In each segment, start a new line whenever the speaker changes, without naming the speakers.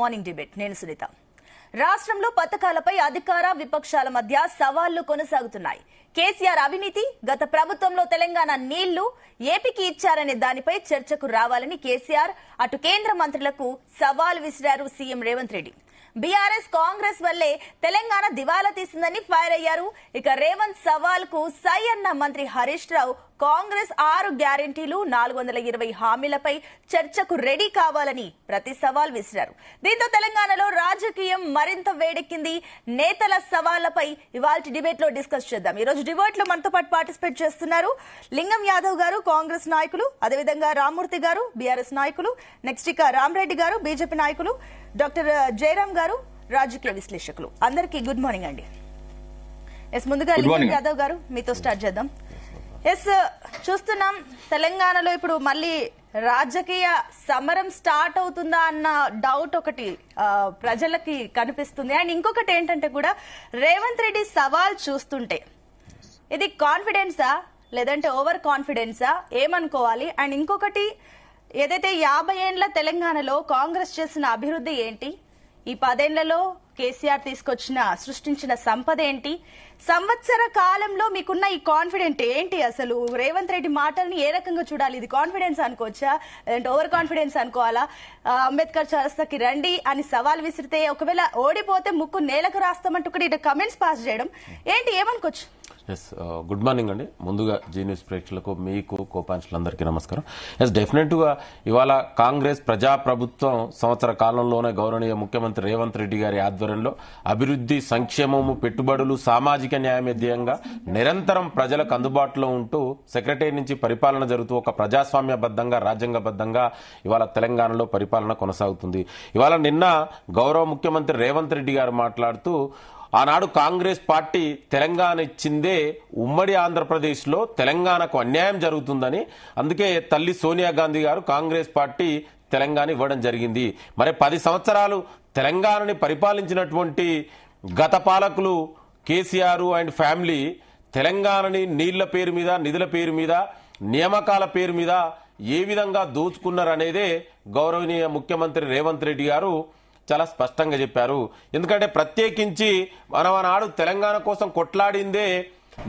Morning debate నేను సునీత. రాష్ట్రంలో పథకాలపై అధికార విపక్షాల మధ్య సవాళ్లు కొనసాగుతున్నాయి. కేసీఆర్ అవినీతి, గత ప్రభుత్వంలో తెలంగాణ నీళ్లు ఏపీకి ఇచ్చారనే దానిపై చర్చకు రావాలని కేసీఆర్ అటు కేంద్ర మంత్రులకు సవాల్ విసిరారు సీఎం రేవంత్ రెడ్డి. బీఆర్ఎస్ కాంగ్రెస్ వల్లే తెలంగాణ దివాలా తీసిందని ఫైర్ అయ్యారు. ఇక రేవంత్ సవాల్ కు సై అన్న మంత్రి హరీష్ రావు కాంగ్రెస్ 6 గ్యారెంటీలు 420 హామీలపై చర్చకు రెడీ కావాలని ప్రతి సవాల్ విసిరారు. దీంతో తెలంగాణలో రాజకీయం మరింత వేడెక్కింది. నేతల సవాళ్లపై ఇవాల్టి డిబేట్ లో డిస్కస్ చేద్దాం. ఈ రోజు డిబేట్ లో మనతో పాటు పార్టిసిపేట్ చేస్తున్నారు లింగం యాదవ్ గారు, కాంగ్రెస్ నాయకులు, అదేవిధంగా రామ్మూర్తి గారు, బీఆర్ఎస్ నాయకులు, నెక్స్ట్ ఇక రామరెడ్డి గారు, బీజేపీ నాయకులు, డాక్టర్ జయరాం గారు, రాజకీయ విశ్లేషకులు. అందరికీ గుడ్ మార్నింగ్ అండి. ముందుగా లింగం యాదవ్ గారు మీతో స్టార్ట్ చేద్దాం. చూస్తున్నాం తెలంగాణలో ఇప్పుడు మళ్ళీ రాజకీయ సమరం స్టార్ట్ అవుతుందా అన్న డౌట్ ఒకటి ప్రజలకి కనిపిస్తుంది. అండ్ ఇంకొకటి ఏంటంటే కూడా రేవంత్ రెడ్డి సవాల్ చూస్తుంటే ఇది కాన్ఫిడెన్సా లేదంటే ఓవర్ కాన్ఫిడెన్సా ఏమనుకోవాలి? అండ్ ఇంకొకటి ఏదైతే 50 ఏండ్ల తెలంగాణలో కాంగ్రెస్ చేసిన అభివృద్ధి ఏంటి, ఈ 10 ఏళ్లలో కేసీఆర్ సృష్టించిన సంపద ఏంటి, సంవత్సర కాలంలో మీకున్న ఈ కాన్ఫిడెంట్ ఏంటి? అసలు రేవంత్ రెడ్డి మాటల్ని ఏ రకంగా చూడాలి? ఇది కాన్ఫిడెన్స్ అనుకోవచ్చా లేదంటే ఓవర్ కాన్ఫిడెన్స్ అనుకోవాలా? అంబేద్కర్ చౌరస్తాకి రండి అని సవాల్ విసిరితే ఒకవేళ ఓడిపోతే ముక్కు నేలకు రాస్తామంటూ కూడా ఇటు కమెంట్స్ పాస్ చేయడం ఏంటి, ఏమనుకోవచ్చు?
గుడ్ మార్నింగ్ అండి. ముందుగా జీ న్యూస్ ప్రేక్షకులకు, మీకు కోపాంచులందరికీ నమస్కారం. డెఫినెట్ గా ఇవాళ కాంగ్రెస్ ప్రజాప్రభుత్వం సంవత్సర కాలంలోనే గౌరవనీయ ముఖ్యమంత్రి రేవంత్ రెడ్డి గారి ఆధ్వర్యంలో అభివృద్ధి, సంక్షేమము, పెట్టుబడులు, సామాజిక న్యాయం ధ్యేయంగా నిరంతరం ప్రజలకు అందుబాటులో ఉంటూ సెక్రటరీ నుంచి పరిపాలన జరుగుతూ ఒక ప్రజాస్వామ్యబద్ధంగా, రాజ్యాంగబద్ధంగా ఇవాళ తెలంగాణలో పరిపాలన కొనసాగుతుంది. ఇవాళ నిన్న గౌరవ ముఖ్యమంత్రి రేవంత్ రెడ్డి గారు మాట్లాడుతూ ఆనాడు కాంగ్రెస్ పార్టీ తెలంగాణ ఇచ్చిందే ఉమ్మడి ఆంధ్రప్రదేశ్ లో తెలంగాణకు అన్యాయం జరుగుతుందని, అందుకే తల్లి సోనియా గాంధీ గారు కాంగ్రెస్ పార్టీ తెలంగాణ ఇవ్వడం జరిగింది. మరి 10 సంవత్సరాలు తెలంగాణని పరిపాలించినటువంటి గత పాలకులు కేసీఆర్ అండ్ ఫ్యామిలీ తెలంగాణని నీళ్ల పేరు మీద, నిధుల పేరు మీద, నియామకాల పేరు మీద ఏ విధంగా దోచుకున్నారనేదే గౌరవనీయ ముఖ్యమంత్రి రేవంత్ రెడ్డి గారు చాలా స్పష్టంగా చెప్పారు. ఎందుకంటే ప్రత్యేకించి మనం ఆనాడు తెలంగాణ కోసం కొట్లాడిందే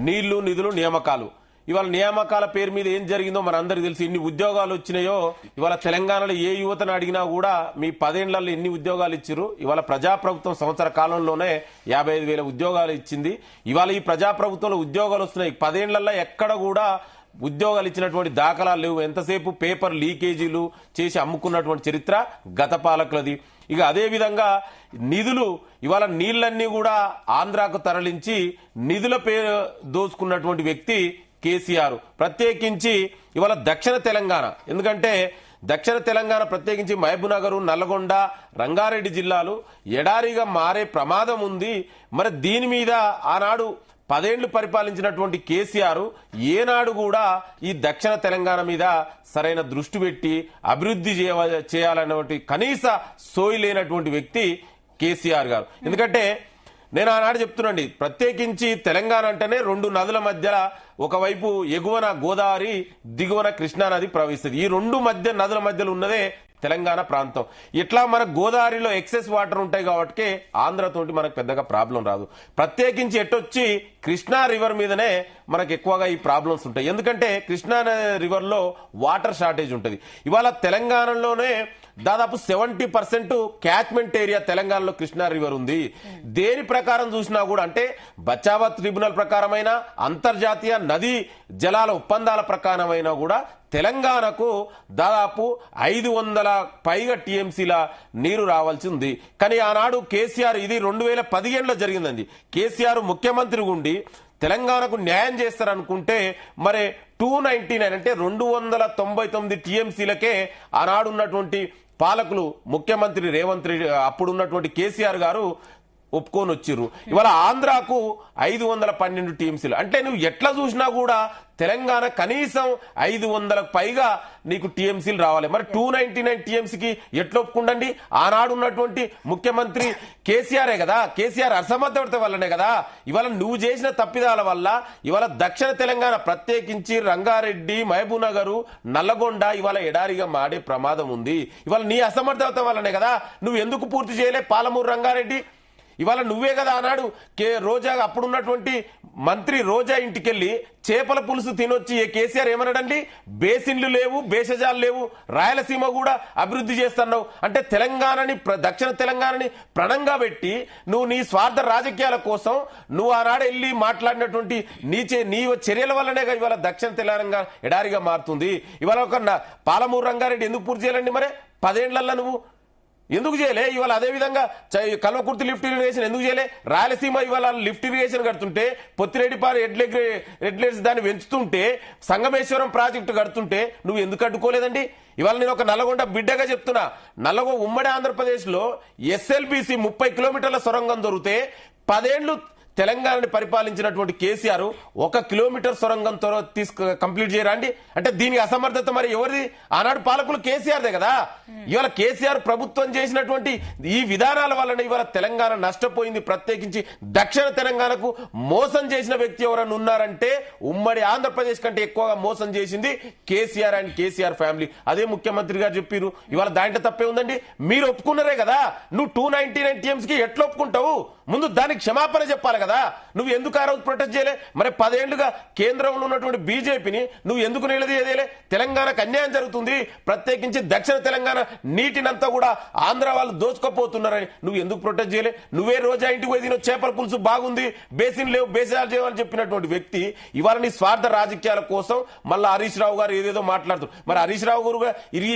నీళ్లు, నిధులు, నియామకాలు. ఇవాళ నియామకాల పేరు మీద ఏం జరిగిందో మనందరికీ తెలుసు. ఎన్ని ఉద్యోగాలు వచ్చినాయో ఇవాళ తెలంగాణలో ఏ యువతను అడిగినా కూడా మీ 10 ఏళ్లలో ఎన్ని ఉద్యోగాలు ఇచ్చారు? ఇవాళ ప్రజాప్రభుత్వం సంవత్సర కాలంలోనే 55,000 ఉద్యోగాలు ఇచ్చింది. ఇవాళ ఈ ప్రజాప్రభుత్వంలో ఉద్యోగాలు వస్తున్నాయి. 10 ఏళ్లలో ఎక్కడ కూడా ఉద్యోగాలు ఇచ్చినటువంటి దాఖలాలు లేవు. ఎంతసేపు పేపర్ లీకేజీలు చేసి అమ్ముకున్నటువంటి చరిత్ర గత పాలకులది. ఇక అదే విధంగా నిధులు, ఇవాళ నీళ్లన్నీ కూడా ఆంధ్రాకు తరలించి నిధుల పేరు దోచుకున్నటువంటి వ్యక్తి కేసీఆర్. ప్రత్యేకించి ఇవాళ దక్షిణ తెలంగాణ, ఎందుకంటే దక్షిణ తెలంగాణ ప్రత్యేకించి మహబూబ్నగర్, నల్లగొండ, రంగారెడ్డి జిల్లాలు ఎడారిగా మారే ప్రమాదం ఉంది. మరి దీని మీద ఆనాడు 10 ఏళ్లు పరిపాలించినటువంటి కేసీఆర్ ఏనాడు కూడా ఈ దక్షిణ తెలంగాణ మీద సరైన దృష్టి పెట్టి అభివృద్ధి చేయాలన్నటువంటి కనీస సోయి లేనటువంటి వ్యక్తి కేసీఆర్ గారు. ఎందుకంటే నేను ఆనాడు చెప్తున్నాండి, ప్రత్యేకించి తెలంగాణ అంటేనే 2 నదుల మధ్యలో ఒకవైపు ఎగువన గోదావరి, దిగువన కృష్ణానది ప్రవహిస్తుంది. ఈ 2 నదుల మధ్యలో ఉన్నదే తెలంగాణ ప్రాంతం. ఇట్లా మన గోదావరిలో ఎక్సెస్ వాటర్ ఉంటాయి కాబట్టి ఆంధ్రతోటి మనకు పెద్దగా ప్రాబ్లం రాదు. ప్రత్యేకించి ఎట్టొచ్చి కృష్ణా రివర్ మీదనే మనకు ఎక్కువగా ఈ ప్రాబ్లమ్స్ ఉంటాయి. ఎందుకంటే కృష్ణా రివర్ లో వాటర్ షార్టేజ్ ఉంటుంది. ఇవాళ తెలంగాణలోనే దాదాపు 70% క్యాచ్మెంట్ ఏరియా తెలంగాణలో కృష్ణా రివర్ ఉంది. దేని ప్రకారం చూసినా కూడా, అంటే బచావా ట్రిబ్యునల్ ప్రకారమైన, అంతర్జాతీయ నదీ జలాల ఒప్పందాల ప్రకారమైనా కూడా తెలంగాణకు దాదాపు 500 పైగా టీఎంసీల నీరు రావాల్సి ఉంది. కానీ ఆనాడు కేసీఆర్, ఇది 2015లో జరిగిందండి, కేసీఆర్ ముఖ్యమంత్రి ఉండి తెలంగాణకు న్యాయం చేస్తారనుకుంటే మరి 299 అంటే 299 టీఎంసీలకే ఆనాడు ఉన్నటువంటి పాలకులు, ముఖ్యమంత్రి రేవంత్ రెడ్డి, అప్పుడు ఉన్నటువంటి కేసీఆర్ గారు ఒప్పుకొని వచ్చిర్రు. ఇవాళ ఆంధ్రాకు 512 టీఎంసీలు. అంటే నువ్వు ఎట్లా చూసినా కూడా తెలంగాణ కనీసం 500కు పైగా నీకు టీఎంసీలు రావాలి. మరి 299 టీఎంసీకి ఎట్లా ఒప్పుకుండండి? ఆనాడు ఉన్నటువంటి ముఖ్యమంత్రి కేసీఆరే కదా. కేసీఆర్ అసమర్థత వల్లనే కదా ఇవాళ నువ్వు చేసిన తప్పిదాల వల్ల ఇవాళ దక్షిణ తెలంగాణ ప్రత్యేకించి రంగారెడ్డి, మహబూబ్నగర్, నల్లగొండ ఇవాళ ఎడారిగా మాడే ప్రమాదం ఉంది. ఇవాళ నీ అసమర్థత వల్లనే కదా. నువ్వు ఎందుకు పూర్తి చేయలే పాలమూరు రంగారెడ్డి? ఇవాళ నువ్వే కదా ఆనాడు రోజా అప్పుడున్నటువంటి మంత్రి రోజా ఇంటికెళ్లి చేపల పులుసు తినొచ్చి కేసీఆర్ ఏమన్నాడండి? బేసిన్లు లేవు, భేషజాలు లేవు, రాయలసీమ కూడా అభివృద్ధి చేస్తున్నావు అంటే తెలంగాణని దక్షిణ తెలంగాణని ప్రణంగా పెట్టి నువ్వు నీ స్వార్థ రాజకీయాల కోసం నువ్వు ఆనాడు వెళ్ళి మాట్లాడినటువంటి నీ చర్యల వల్లనే ఇవాళ దక్షిణ తెలంగాణ ఎడారిగా మారుతుంది. ఇవాళ ఒక పాలమూరు రంగారెడ్డి ఎందుకు పూర్తి చేయాలండి? మరి 10 ఏళ్లలో నువ్వు ఎందుకు చేయలే? ఇవాళ అదే విధంగా కల్వకుర్తి లిఫ్ట్ ఇరిగేషన్ ఎందుకు చేయలే? రాయలసీమ ఇవాళ లిఫ్ట్ ఇరిగేషన్ కడుతుంటే, పొత్తిరెడ్డిపారు హెడ్లెట్స్ దాన్ని పెంచుతుంటే, సంగమేశ్వరం ప్రాజెక్టు కడుతుంటే నువ్వు ఎందుకు అడ్డుకోలేదండి? ఇవాళ నేను ఒక నల్లగొండ బిడ్డగా చెప్తున్నా. ఉమ్మడి ఆంధ్రప్రదేశ్ లో ఎస్ఎల్బిసి 30 కిలోమీటర్ల సొరంగం దొరికితే 10 ఏళ్లు తెలంగాణని పరిపాలించినటువంటి కేసీఆర్ 1 కిలోమీటర్ సొరంగం కంప్లీట్ చేయరా అండి? అంటే దీనికి అసమర్థత మరి ఎవరిది? ఆనాడు పాలకులు కేసీఆర్దే కదా. ఇవాళ కేసీఆర్ ప్రభుత్వం చేసినటువంటి ఈ విధానాల వలన ఇవాళ తెలంగాణ నష్టపోయింది. ప్రత్యేకించి దక్షిణ తెలంగాణకు మోసం చేసిన వ్యక్తి ఎవరన్నా ఉన్నారంటే ఉమ్మడి ఆంధ్రప్రదేశ్ కంటే ఎక్కువగా మోసం చేసింది కేసీఆర్ అండ్ కేసీఆర్ ఫ్యామిలీ. అదే ముఖ్యమంత్రి గారు చెప్పారు. ఇవాళ దాంట్లో తప్పే ఉందండి? మీరు ఒప్పుకున్నారే కదా. నువ్వు 299 టీఎంసీకి ఎట్లా ఒప్పుకుంటావు? ముందు దానికి క్షమాపణ చెప్పాలి కదా. నువ్వు ఎందుకు ఆ రోజు ప్రొటెస్ట్ చేయలే? మరి 10 ఏళ్లుగా కేంద్రంలో ఉన్నటువంటి బీజేపీని నువ్వు ఎందుకు నిలదీయలే? తెలంగాణకు అన్యాయం జరుగుతుంది, ప్రత్యేకించి దక్షిణ తెలంగాణ నీటినంతా కూడా ఆంధ్ర వాళ్ళు దోచుకోపోతున్నారని నువ్వు ఎందుకు ప్రొటెస్ట్ చేయలే? నువ్వే రోజా ఇంటికి పోయి చేపల పులుసు బాగుంది, బేసిన్ లేవు, బేసాలు చేయమని చెప్పినటువంటి వ్యక్తి ఇవాళ నీ స్వార్థ రాజకీయాల కోసం మళ్ళీ హరీష్ రావు గారు ఏదేదో మాట్లాడుతున్నారు. మరి హరీష్ రావు గారు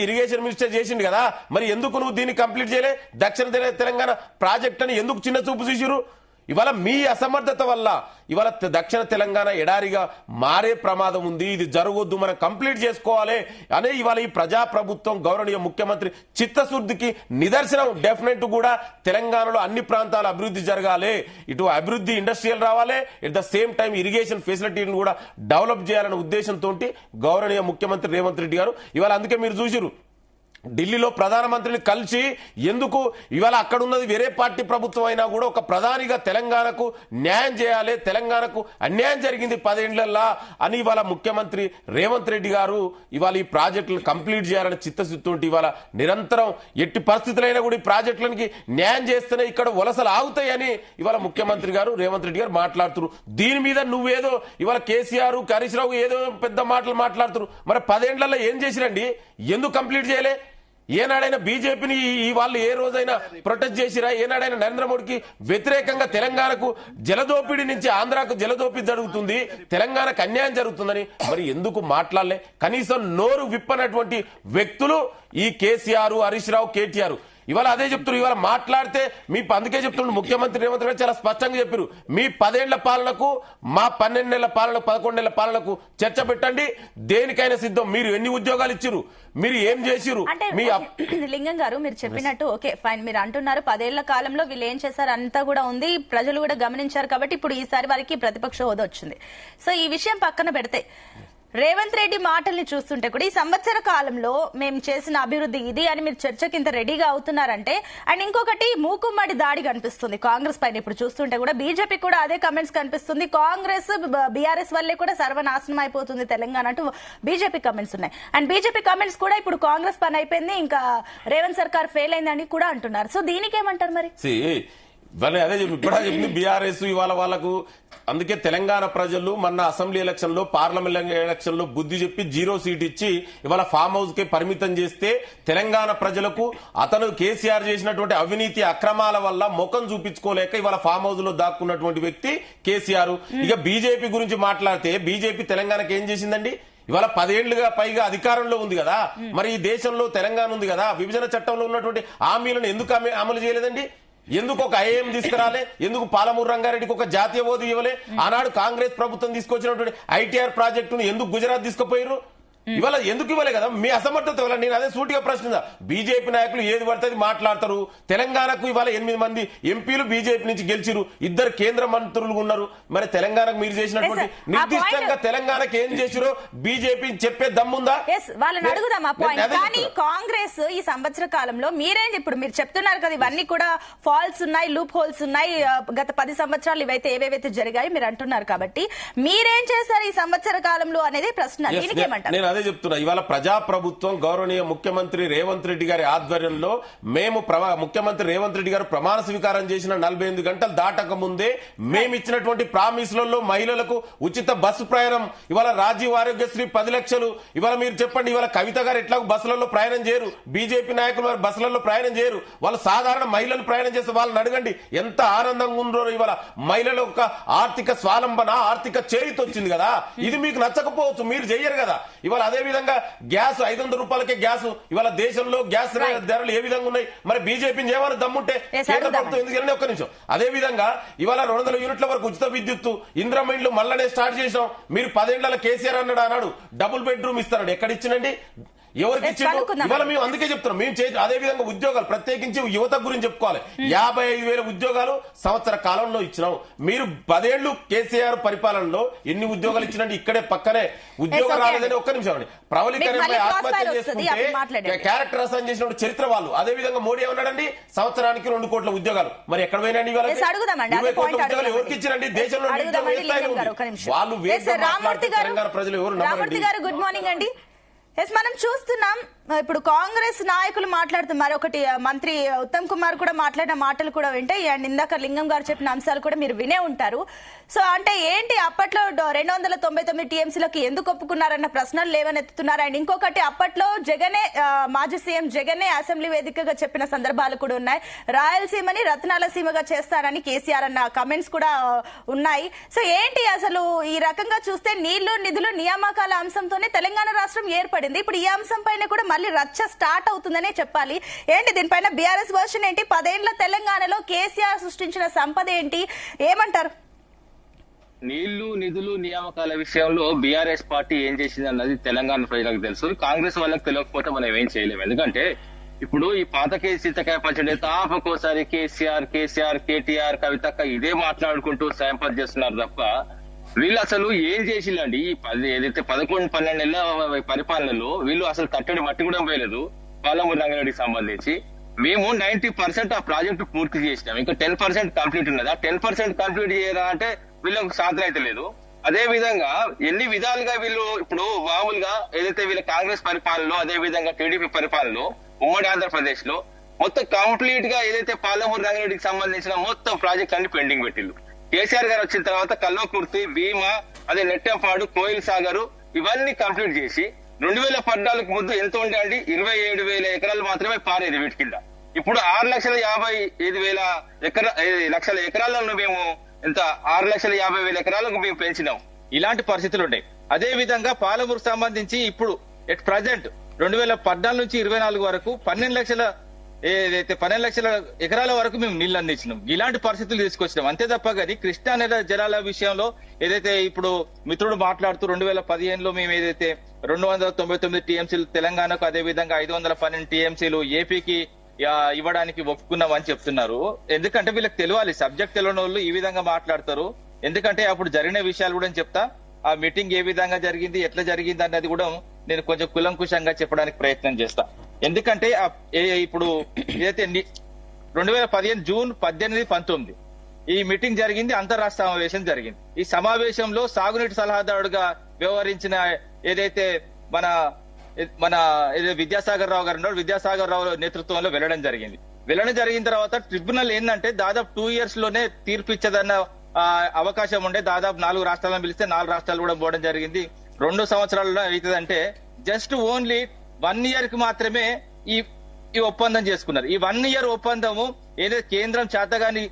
ఇరిగేషన్ మినిస్టర్ చేసిండు కదా. మరి ఎందుకు నువ్వు దీన్ని కంప్లీట్ చేయలే? దక్షిణ తెలంగాణ ప్రాజెక్ట్ అని ఎందుకు చిన్న చూపు చూసిరు? ఇవాళ మీ అసమర్థత వల్ల ఇవాళ దక్షిణ తెలంగాణ ఎడారిగా మారే ప్రమాదం ఉంది. ఇది జరగొద్దు, మనం కంప్లీట్ చేసుకోవాలి అనే ఇవాళ ఈ ప్రజాప్రభుత్వం గౌరవనీయ ముఖ్యమంత్రి చిత్తశుద్ధికి నిదర్శనం. డెఫినెట్ కూడా తెలంగాణలో అన్ని ప్రాంతాల అభివృద్ధి జరగాలి, ఇటు అభివృద్ధి ఇండస్ట్రియల్ రావాలి, at the same time irrigation ఫెసిలిటీని కూడా డెవలప్ చేయాలనే ఉద్దేశంతో గౌరవనీయ ముఖ్యమంత్రి రేవంత్ రెడ్డి గారు ఇవాళ అందుకే మీరు చూసిరు ఢిల్లీలో ప్రధానమంత్రిని కలిసి ఎందుకు ఇవాళ అక్కడ ఉన్నది వేరే పార్టీ ప్రభుత్వం అయినా కూడా ఒక ప్రధానిగా తెలంగాణకు న్యాయం చేయాలి, తెలంగాణకు అన్యాయం జరిగింది 10 ఏళ్లల్లా అని ఇవాళ ముఖ్యమంత్రి రేవంత్ రెడ్డి గారు ఇవాళ ఈ ప్రాజెక్టులను కంప్లీట్ చేయాలని చిత్తశుద్ధితో ఇవాళ నిరంతరం ఎట్టి పరిస్థితులైనా కూడా ఈ ప్రాజెక్టులకి న్యాయం చేస్తేనే ఇక్కడ వలసలు ఆగుతాయని ఇవాళ ముఖ్యమంత్రి గారు రేవంత్ రెడ్డి గారు మాట్లాడుతున్నారు. దీని మీద నువ్వేదో ఇవాళ కేసీఆర్, హరీష్ రావు ఏదో పెద్ద మాటలు మాట్లాడుతున్నారు. మరి 10 ఏళ్లలో ఏం చేసిరండి? ఎందుకు కంప్లీట్ చేయలే? ఏనాడైనా బీజేపీని ఈ వాళ్ళు ఏ రోజైనా ప్రొటెస్ట్ చేసిరా? ఏనాడైనా నరేంద్ర మోడీకి వ్యతిరేకంగా తెలంగాణకు జలదోపిడీ నుంచి ఆంధ్రాకు జలదోపిడీ జరుగుతుంది, తెలంగాణకు అన్యాయం జరుగుతుందని మరి ఎందుకు మాట్లాడలే? కనీసం నోరు విప్పనటువంటి వ్యక్తులు ఈ కేసీఆర్, హరీష్ రావు, కేటీఆర్ ఇవాళ అదే చెప్తున్నారు. ఇవాళ మాట్లాడితే అందుకే చెప్తున్నారు ముఖ్యమంత్రి రేవంత్ రెడ్డి చాలా స్పష్టంగా చెప్పారు. మీ 10 ఏళ్ల పాలనకు, మా 12 నెలల పాలనకు, 11 నెలల పాలనకు చర్చ పెట్టండి, దేనికైనా సిద్ధం. మీరు ఎన్ని ఉద్యోగాలు ఇచ్చిరు, మీరు ఏం చేసిరు? మీ
లింగం గారు మీరు చెప్పినట్టు ఓకే ఫైన్, మీరు అంటున్నారు 10 ఏళ్ల కాలంలో వీళ్ళు ఏం చేశారు అంతా కూడా ఉంది, ప్రజలు కూడా గమనించారు కాబట్టి ఇప్పుడు ఈసారి వారికి ప్రతిపక్ష హోదా వచ్చింది. సో ఈ విషయం పక్కన పెడితే రేవంత్ రెడ్డి మాటల్ని చూస్తుంటే కూడా ఈ సంవత్సర కాలంలో మేము చేసిన అభివృద్ధి ఇది అని మీరు చర్చకి ఇంత రెడీగా అవుతున్నారంటే, అండ్ ఇంకొకటి మూకుమ్మడి దాడి కనిపిస్తుంది కాంగ్రెస్ పైన. ఇప్పుడు చూస్తుంటే కూడా బీజేపీ కూడా అదే కమెంట్స్ కనిపిస్తుంది. కాంగ్రెస్ బీఆర్ఎస్ వల్లే కూడా సర్వనాశనం అయిపోతుంది తెలంగాణ అంటూ బీజేపీ కమెంట్స్ ఉన్నాయి. అండ్ బీజేపీ కమెంట్స్ కూడా ఇప్పుడు కాంగ్రెస్ పని అయిపోయింది, ఇంకా రేవంత్ సర్కార్ ఫెయిల్ అయిందని కూడా అంటున్నారు. సో దీనికి ఏమంటారు మరి?
అదే ఇప్పుడు చెప్పింది బీఆర్ఎస్ ఇవాళ వాళ్ళకు. అందుకే తెలంగాణ ప్రజలు మొన్న అసెంబ్లీ ఎలక్షన్ లో, పార్లమెంట్ ఎలక్షన్ లో బుద్ధి చెప్పి 0 సీట్ ఇచ్చి ఇవాళ ఫామ్ హౌస్ కి పరిమితం చేస్తే తెలంగాణ ప్రజలకు అతను కేసీఆర్ చేసినటువంటి అవినీతి అక్రమాల వల్ల ముఖం చూపించుకోలేక ఇవాళ ఫామ్ హౌస్ లో దాక్కున్నటువంటి వ్యక్తి కేసీఆర్. ఇక బీజేపీ గురించి మాట్లాడితే బీజేపీ తెలంగాణకు ఏం చేసిందండి? ఇవాళ 10 ఏళ్లుగా పైగా అధికారంలో ఉంది కదా. మరి ఈ దేశంలో తెలంగాణ ఉంది కదా, విభజన చట్టంలో ఉన్నటువంటి హామీలను ఎందుకు అమలు చేయలేదండి? ఎందుకు ఒక ఐఏఎం తీసుకురాలే? ఎందుకు పాలమూరు రంగారెడ్డికి ఒక జాతీయ హోదా ఇవ్వలే? ఆనాడు కాంగ్రెస్ ప్రభుత్వం తీసుకొచ్చినటువంటి ఐటీఆర్ ప్రాజెక్టును ఎందుకు గుజరాత్ తీసుకుపోయారు? ఇవాళ ఎందుకు ఇవ్వలే కదా మీ అసమర్థత వల్ల. నేను అదే సూటిగా ప్రశ్న, బీజేపీ నాయకులు ఏది పడుతుంది మాట్లాడతారు. తెలంగాణకు ఇవాళ 8 మంది ఎంపీలు బీజేపీ నుంచి గెలిచిరు, 2 కేంద్ర మంత్రులు ఉన్నారు. మరి తెలంగాణకు మీరు చేసినటువంటి నిర్దిష్టంగా తెలంగాణకు ఏం చేసిరో బీజేపీ చెప్పే దమ్ముందా?
వాళ్ళని అడుగుదాం ఆ పాయింట్. కానీ కాంగ్రెస్ ఈ సంవత్సర కాలంలో మీరేం ఇప్పుడు మీరు చెప్తున్నారు కదా, ఇవన్నీ కూడా ఫాల్స్ ఉన్నాయి, లూప్ హోల్స్ ఉన్నాయి, గత 10 సంవత్సరాలు ఇవైతే ఏవేవైతే జరిగాయి మీరు అంటున్నారు. కాబట్టి మీరేం చేశారు ఈ సంవత్సర కాలంలో అనేది ప్రశ్న. దీనికి ఏమంటారు?
నేను అదే చెప్తున్నా. ఇవాళ ప్రజాప్రభుత్వం గౌరవనీయ ముఖ్యమంత్రి రేవంత్ రెడ్డి గారి ఆధ్వర్యంలో మేము ముఖ్యమంత్రి రేవంత్ రెడ్డి గారు ప్రమాణ స్వీకారం చేసిన 48 గంటలు దాటక ముందే మేము ఇచ్చినటువంటి ప్రామిస్లలో మహిళలకు ఉచిత బస్సు ప్రయాణం, ఇవాళ రాజీవ్ ఆరోగ్యశ్రీ 10 లక్షలు. ఇవాళ మీరు చెప్పండి, ఇవాళ కవిత గారు ఎట్లా బస్సులలో ప్రయాణం చేయరు, బీజేపీ నాయకులు వారు బస్సులలో ప్రయాణం చేయరు, వాళ్ళు సాధారణ మహిళలు ప్రయాణం చేస్తే వాళ్ళని అడగండి ఎంత ఆనందంగా ఉందో. ఇవాళ మహిళల ఒక ఆర్థిక స్వాలంబన, ఆర్థిక చేరిత వచ్చింది కదా. ఇది మీకు నచ్చకపోవచ్చు, మీరు చెయ్యరు కదా. ఇవాళ అదే విధంగా గ్యాస్ 500 రూపాయలకే గ్యాస్, ఇవాళ దేశంలో గ్యాస్ ధరలు ఏ విధంగా ఉన్నాయి? మరి బీజేపీని ఏమైనా దమ్ముంటే కేంద్ర ప్రభుత్వం ఎందుకు? ఒక్క నిమిషం. అదే విధంగా ఇవాళ 200 యూనిట్ల వరకు ఉచిత విద్యుత్తు, ఇంద్రమ ఇండ్లు మళ్ళనే స్టార్ట్ చేసాం. మీరు 10 ఏళ్ల కేసీఆర్ అన్నాడు డబుల్ బెడ్రూమ్ ఇస్తాడు, ఎక్కడ ఇచ్చినండి? ఎవరికి ఇచ్చిండు? ఇవాళ మేము అందుకే చెప్తున్నాం. మేము అదే విధంగా ఉద్యోగాలు, ప్రత్యేకించి యువత గురించి చెప్పుకోవాలి. 55,000 ఉద్యోగాలు సంవత్సర కాలంలో ఇచ్చినాం. మీరు 10 ఏళ్లు కేసీఆర్ పరిపాలనలో ఎన్ని ఉద్యోగాలు ఇచ్చినండి? ఇక్కడే పక్కనే ఉద్యోగం రాలేదని. ఒక్క నిమిషం అండి. ప్రవళికరణపై ఆత్మహత్య చేసుకుంటే క్యారెక్టర్ అసైన్ చేసినప్పుడు చరిత్ర వాళ్ళు. అదే విధంగా మోడీ ఏమన్నాడండి, సంవత్సరానికి 2 కోట్ల ఉద్యోగాలు. మరి ఎక్కడ పోయినండి? 20 కోట్ల ఉద్యోగాలు ఎవరికి ఇచ్చినండి? దేశంలో వాళ్ళు తెలంగాణ ప్రజలు ఎవరు నమ్మరండి.
గుడ్ మార్నింగ్ అండి. మనం చూస్తున్నాం ఇప్పుడు కాంగ్రెస్ నాయకులు మాట్లాడుతున్నారు. మరొకటి మంత్రి ఉత్తమ్ కుమార్ కూడా మాట్లాడిన మాటలు కూడా వింటే, అండ్ ఇందాక లింగం గారు చెప్పిన అంశాలు కూడా మీరు వినే ఉంటారు. సో అంటే ఏంటి, అప్పట్లో 299 టీఎంసీలకు ఎందుకు ఒప్పుకున్నారన్న ప్రశ్నలు లేవనెత్తుతున్నారు. అండ్ ఇంకొకటి, అప్పట్లో జగనే మాజీ సీఎం జగనే అసెంబ్లీ వేదికగా చెప్పిన సందర్భాలు కూడా ఉన్నాయి. రాయలసీమని రత్నాల సీమగా చేస్తారని కేసీఆర్ అన్న కమెంట్స్ కూడా ఉన్నాయి. సో ఏంటి అసలు ఈ రకంగా చూస్తే నీళ్లు నిధులు నియామకాల అంశంతోనే తెలంగాణ రాష్ట్రం ఏర్పడింది. ఇప్పుడు ఈ అంశం పైన కూడా మళ్ళీ రచ్చ స్టార్ట్ అవుతుందనే చెప్పాలి. ఏంటి దీనిపైన బీఆర్ఎస్ వర్షన్ ఏంటి? 10 ఏళ్ల తెలంగాణలో కేసీఆర్ సృష్టించిన సంపద ఏంటి, ఏమంటారు?
నీళ్లు నిధులు నియామకాల విషయంలో బీఆర్ఎస్ పార్టీ ఏం చేసింది అన్నది తెలంగాణ ప్రజలకు తెలుసు. కాంగ్రెస్ వాళ్ళకి తెలియకపోతే మనం ఏం చేయలేము. ఎందుకంటే ఇప్పుడు ఈ పాత చింతకాయ పచ్చడి తాపకోసారి కేసీఆర్ కేటీఆర్ కవితక్క ఇదే మాట్లాడుకుంటూ సాయంపతి చేస్తున్నారు తప్ప వీళ్ళు అసలు ఏం చేసిందండి? ఈ ఏదైతే 11-12 నెలల పరిపాలనలో వీళ్ళు అసలు తట్టడి మట్టి కూడా పోయలేదు. పాలమూరు రంగారెడ్డికి సంబంధించి మేము 90% ఆ ప్రాజెక్టు పూర్తి చేసినాం. ఇంకా 10% కంప్లీట్ ఉన్నది. ఆ 10% కంప్లీట్ చేయరా అంటే వీళ్ళకి సాధ్యం అయితే లేదు. అదే విధంగా ఎన్ని విధాలుగా వీళ్ళు ఇప్పుడు మామూలుగా ఏదైతే వీళ్ళ కాంగ్రెస్ పరిపాలనలో, అదే విధంగా టీడీపీ పరిపాలనలో ఉమ్మడి ఆంధ్రప్రదేశ్ లో మొత్తం కంప్లీట్ గా ఏదైతే పాలమూరు రంగారెడ్డికి సంబంధించిన మొత్తం ప్రాజెక్ట్ అన్ని పెండింగ్ పెట్టిల్లు. కేసీఆర్ గారు వచ్చిన తర్వాత కల్వకుర్తి, భీమా, అదే నెట్టంపాడు, కోయిల్ సాగర్ ఇవన్నీ కంప్లీట్ చేసి 2014 ముందు ఎంత ఉండే అండి? 27,000 ఎకరాలు మాత్రమే పారేది వీటి కింద. ఇప్పుడు 6,55,000 ఎకరాలను మేము ఎంత 6,50,000 ఎకరాలకు మేము పెంచినాం. ఇలాంటి పరిస్థితులు ఉన్నాయి. అదే విధంగా పాలమూరుకు సంబంధించి ఇప్పుడు ఎట్ ప్రజెంట్ 2014 నుంచి 24 వరకు 12 లక్షల ఎకరాల వరకు మేము నీళ్లు అందించినాం. ఇలాంటి పరిస్థితులు తీసుకొచ్చినాం అంతే తప్ప కానీ కృష్ణా నది జలాల విషయంలో ఏదైతే ఇప్పుడు మిత్రుడు మాట్లాడుతూ 2015లో మేము ఏదైతే 299 టీఎంసీలు తెలంగాణకు, అదే విధంగా 512 టీఎంసీలు ఏపీకి ఇవ్వడానికి ఒప్పుకున్నామని చెప్తున్నారు. ఎందుకంటే వీళ్ళకి తెలియాలి, సబ్జెక్ట్ తెలియని వాళ్ళు ఈ విధంగా మాట్లాడతారు. ఎందుకంటే అప్పుడు జరిగిన విషయాలు కూడా చెప్తా, ఆ మీటింగ్ ఏ విధంగా జరిగింది, ఎట్లా జరిగింది అన్నది కూడా నేను కొంచెం కులంకుశంగా చెప్పడానికి ప్రయత్నం చేస్తా. ఎందుకంటే ఇప్పుడు ఏదైతే 2015 జూన్ 18, 19 ఈ మీటింగ్ జరిగింది, అంతర్రాష్ట్ర సమావేశం జరిగింది. ఈ సమావేశంలో సాగునీటి సలహాదారుడుగా వ్యవహరించిన ఏదైతే మన విద్యాసాగర్ రావు గారు ఉన్నాడు, విద్యాసాగర్ రావు నేతృత్వంలో వెళ్ళడం జరిగిన తర్వాత ట్రిబ్యునల్ ఏంటంటే దాదాపు 2 years లోనే తీర్పు ఇచ్చదన్న అవకాశం ఉండే. దాదాపు 4 రాష్ట్రాలను పిలిస్తే 4 రాష్ట్రాలు కూడా పోవడం జరిగింది. 2 సంవత్సరాలలో అవుతుందంటే జస్ట్ ఓన్లీ 1 year కి మాత్రమే ఈ ఒప్పందం చేసుకున్నారు. ఈ 1 year ఒప్పందము ఏదైతే కేంద్రం చేతగాని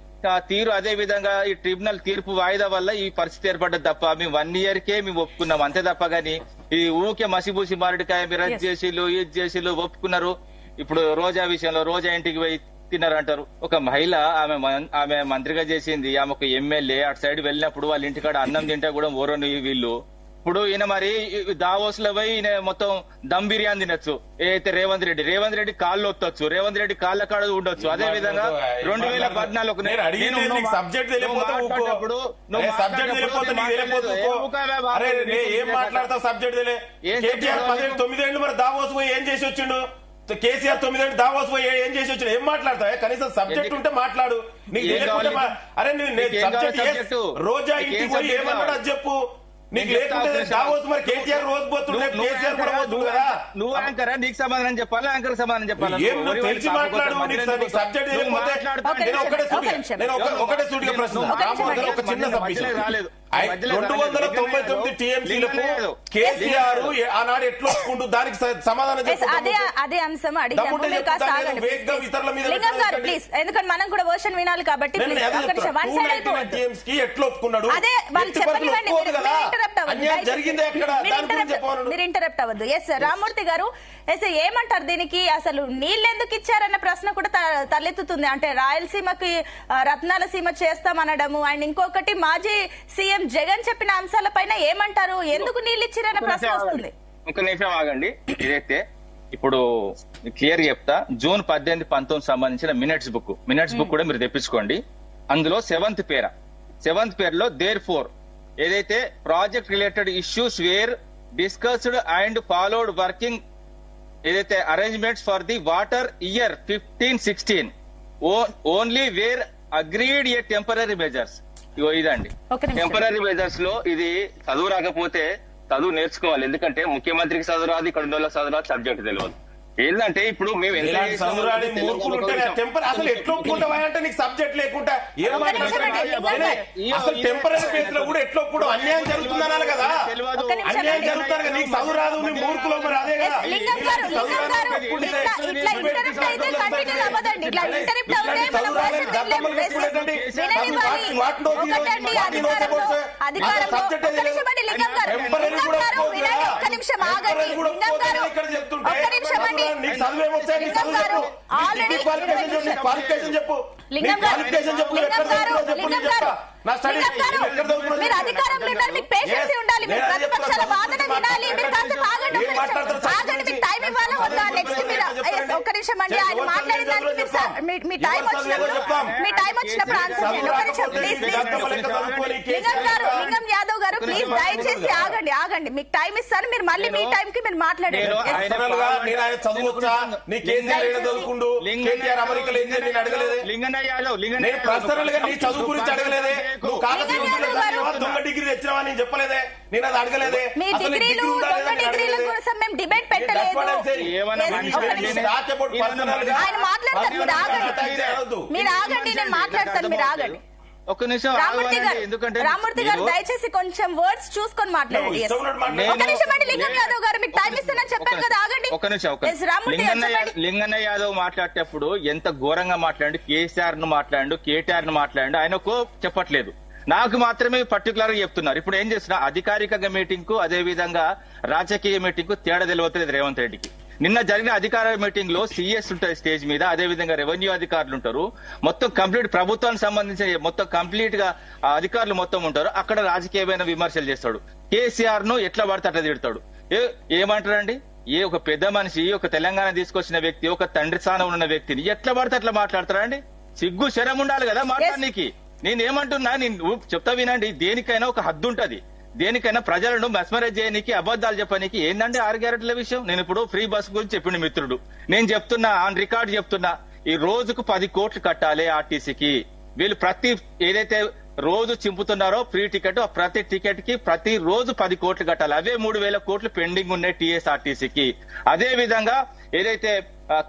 తీరు, అదే విధంగా ఈ ట్రిబ్యునల్ తీర్పు వాయిదా వల్ల ఈ పరిస్థితి ఏర్పడ్డది తప్ప మేము 1 year కే మేము ఒప్పుకున్నాం అంతే తప్ప గానీ ఈ ఊకే మసిబూసి మామిడికాయ మీరు రద్దు చేసిలు ఇది చేసిలు ఒప్పుకున్నారు. ఇప్పుడు రోజా విషయంలో రోజా ఇంటికి పోయి తిన్నారంటారు. ఒక మహిళ ఆమె మంత్రిగా చేసింది, ఆమె ఒక ఎమ్మెల్యే అటు సైడ్ వెళ్ళినప్పుడు వాళ్ళ ఇంటికాడ అన్నం తింటే కూడా ఓరని వీళ్ళు ఇప్పుడు ఈయన మరి దావోస్ లో పోయి ఈయన మొత్తం దమ్ బిర్యానీ తినొచ్చు. ఏదైతే రేవంత్ రెడ్డి కాళ్ళు ఒత్తొచ్చు, రేవంత్ రెడ్డి కాళ్ళ కాడ ఉండొచ్చు. అదే విధంగా 2014
ఏం మాట్లాడతావు? సబ్జెక్ట్ 9 ఏళ్ళు మరి దావోస్ పోయి ఏం చేసి వచ్చిండు? కేసీఆర్ 9 ఏళ్ళు దావోస్ పోయి ఏం చేసి వచ్చిండు? ఏం మాట్లాడతావు? కనీసం సబ్జెక్ట్ ఉంటే మాట్లాడు. నీకు అరే సబ్జెక్ట్ రోజా ఇంటికి పోయి ఏమన్నాడు అది చెప్పు. నీకు లేకుంటే దావోస్ మరి కేటీఆర్ రోజు పోతుండే, కేసీఆర్ కూడా పోతుంది కదా.
నువ్వు యాంకర్, నీకు సమాధానం చెప్పాలి, యాంకర్ సమాధానం చెప్పాలి.
ఏం నువ్వు తెలిసి మాట్లాడు. సబ్జెక్ట్ ఒకటే సూటిగా ప్రశ్న. ఒక చిన్న సబ్మిషన్ రాలేదు. 299 టీఎంసీలకు కేసీఆర్ ఆనాడు ఎట్లా ఒప్పుకుంటూ దానికి సమాధానం
అదే అంశం అడిగాము. ప్లీజ్, ఎందుకంటే మనం కూడా వర్షన్ వినాలి కాబట్టి
ఎట్లా ఒప్పుకున్నాడు?
అదే వాళ్ళు చెప్పనివ్వండి, మీరు ఇంటరప్ట్ అవ్వద్దు. ఎస్ రామ్మూర్తి గారు, ఎస్ ఏమంటారు దీనికి? అసలు నీళ్ళు ఎందుకు ఇచ్చారన్న ప్రశ్న కూడా తలెత్తుతుంది. అంటే రాయలసీమకి రత్నాల సీమ చేస్తామనడము అండ్ ఇంకొకటి మాజీ సీఎం జగన్ చెప్పిన అంశాలపైన ఏమంటారు? ఎందుకు నీళ్ళు ఇచ్చారన్న ప్రశ్న వస్తుంది.
ఒక నిమిషం ఆగండి. ఇదైతే ఇప్పుడు క్లియర్ చెప్తా. జూన్ 18, 19 సంబంధించిన మినిట్స్ బుక్ కూడా మీరు తెప్పించుకోండి. అందులో 7th పేరులో దేర్ ఫోర్ ఏదైతే project related issues were discussed and followed working ఏదైతే arrangements for the water year 15-16 only were agreed a temporary measures. ఇదండి టెంపరీ మెజర్స్ లో ఇది చదువు రాకపోతే చదువు నేర్చుకోవాలి. ఎందుకంటే ముఖ్యమంత్రికి చదువు రాదు, ఇక్కడ ఉన్న వాళ్ళకి చదువు రాదు, సబ్జెక్ట్ తెలియదు. ఏంటంటే ఇప్పుడు మేము
అసలు ఎట్లా ఒప్పుకుంటావా అంటే నీకు సబ్జెక్ట్ లేకుండా ఏం అసలు టెంపరీ బేస్ లో కూడా ఎట్లా ఒప్పుడు అన్యాయం జరుగుతుందనాలి కదా. అన్యాయం జరుగుతారు కదా. నీకు చదువు రాదు, నీ మూర్ఖులు మరి అదే కదా.
మీరు అధికారంలో ఉన్నారు, మీకు పేషెన్స్ ఉండాలి, మీరు ప్రతిపక్షాల వాదన వినాలి. మీరు కాసేపు ఆగండి, మీకు టైం ఇవ్వాలా వద్దా? నెక్స్ట్ మీరు ఒక్క నిమిషం అండి, ఆయన మాట్లాడిన దానికి మీ టైం వచ్చినప్పుడు ఆన్సర్ చేయండి. ఒక్క నిమిషం ప్లీజ్. లింగం యాదవ్ గారు ప్లీజ్ దయచేసి ఆగండి. మీకు టైం ఇస్తాను, మీరు మళ్ళీ మీ టైం కి మీరు మాట్లాడండి.
లింగన్న యాదవ్
చదువు గురించి అడగలేదే, నువ్వు దొంగ డిగ్రీ తెచ్చినావా నేను చెప్పలేదే, నేను అది అడగలేదే.
మీ డిగ్రీలు దొంగ డిగ్రీల కోసం మేము డిబేట్ పెట్టలేదు. ఆయన మాట్లాడతారు, మీరు ఆగండి, నేను మాట్లాడతాను, మీరు ఆగండి.
ఒక్క నిమిషం
రామ్మూర్తి గారు దయచేసి కొంచెం వర్డ్స్ చూసుకొని మాట్లాడండి. ఒక నిమిషం అండి, లింగం యాదవ్ గారు మీకు టైం ఇస్తానని చెప్పాను కదా, ఆగండి.
ఒక నిమిషం. లింగన్న యాదవ్ మాట్లాడేటప్పుడు ఎంత ఘోరంగా మాట్లాడు, కేసీఆర్ ను మాట్లాడు, కేటీఆర్ ను మాట్లాడు, ఆయనకు చెప్పట్లేదు, నాకు మాత్రమే పర్టికులర్ గా చెప్తున్నారు. ఇప్పుడు ఏం చేస్తున్నా, అధికారికంగా మీటింగ్ కు అదే విధంగా రాజకీయ మీటింగ్ కు తేడా తెలియట్లేదు రేవంత్ రెడ్డికి. నిన్న జరిగిన అధికార మీటింగ్ లో సీఎస్ ఉంటారు స్టేజ్ మీద, అదే విధంగా రెవెన్యూ అధికారులు ఉంటారు, మొత్తం కంప్లీట్ ప్రభుత్వానికి సంబంధించిన మొత్తం కంప్లీట్ గా అధికారులు మొత్తం ఉంటారు. అక్కడ రాజకీయమైన విమర్శలు చేస్తాడు. కేసీఆర్ ను ఎట్లా పడితే అట్లా తిడతాడు. ఏమంటారండి? ఒక పెద్ద మనిషి, ఒక తెలంగాణ తీసుకొచ్చిన వ్యక్తి, ఒక తండ్రి స్థానం ఉన్న వ్యక్తిని ఎట్లా పడితే అట్లా మాట్లాడతారా అండి? సిగ్గు శరం ఉండాలి కదా మాట్లాడడానికి. నేనేమంటున్నా, నేను చెప్తా వినండి. దేనికైనా ఒక హద్దు ఉంటది. దేనికైనా ప్రజలను మెస్మరైజ్ చేయడానికి, అబద్దాలు చెప్పడానికి ఏందండి 6 గ్యారెంటీల విషయం. నేను ఇప్పుడు ఫ్రీ బస్ గురించి చెప్పిండు మిత్రుడు, నేను చెప్తున్నా, ఆన్ రికార్డ్ చెప్తున్నా, ఈ రోజుకు 10 కోట్లు కట్టాలి ఆర్టీసీకి. వీళ్ళు ప్రతి ఏదైతే రోజు చింపుతున్నారో ఫ్రీ టికెట్, ప్రతి టికెట్ కి ప్రతి రోజు 10 కోట్లు కట్టాలి. అవే 3,000 కోట్లు పెండింగ్ ఉన్నాయి టీఎస్ఆర్టీసీకి. అదే విధంగా ఏదైతే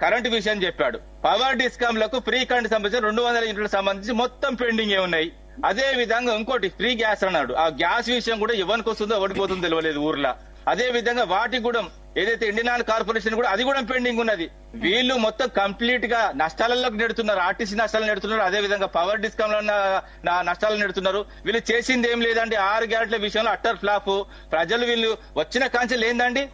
కరెంటు విషయం చెప్పాడు, పవర్ డిస్కామ్లకు ఫ్రీ కరెంట్ సంబంధించి 200 యూనిట్లకు సంబంధించి మొత్తం పెండింగ్ ఉన్నాయి. అదే విధంగా ఇంకోటి ఫ్రీ గ్యాస్ అన్నాడు, ఆ గ్యాస్ విషయం కూడా ఎవరికి వస్తుందో ఎవరికి పోతుందో తెలియలేదు ఊర్లో. అదే విధంగా వాటికి కూడా ఏదైతే ఇండియన్ ఆయిల్ కార్పొరేషన్ కూడా అది కూడా పెండింగ్ ఉన్నది. వీళ్ళు మొత్తం కంప్లీట్ గా నష్టాలలోకి నెడుతున్నారు, ఆర్టీసీ నష్టాలు నెడుతున్నారు, అదే విధంగా పవర్ డిస్కామ్ లో నష్టాలు నెడుతున్నారు. వీళ్ళు చేసింది ఏం లేదండి, 6 గ్యారెంటీల విషయంలో అట్టర్ ఫ్లాప్. ప్రజలు వీళ్ళు వచ్చిన కాంచెలు ఏందండి,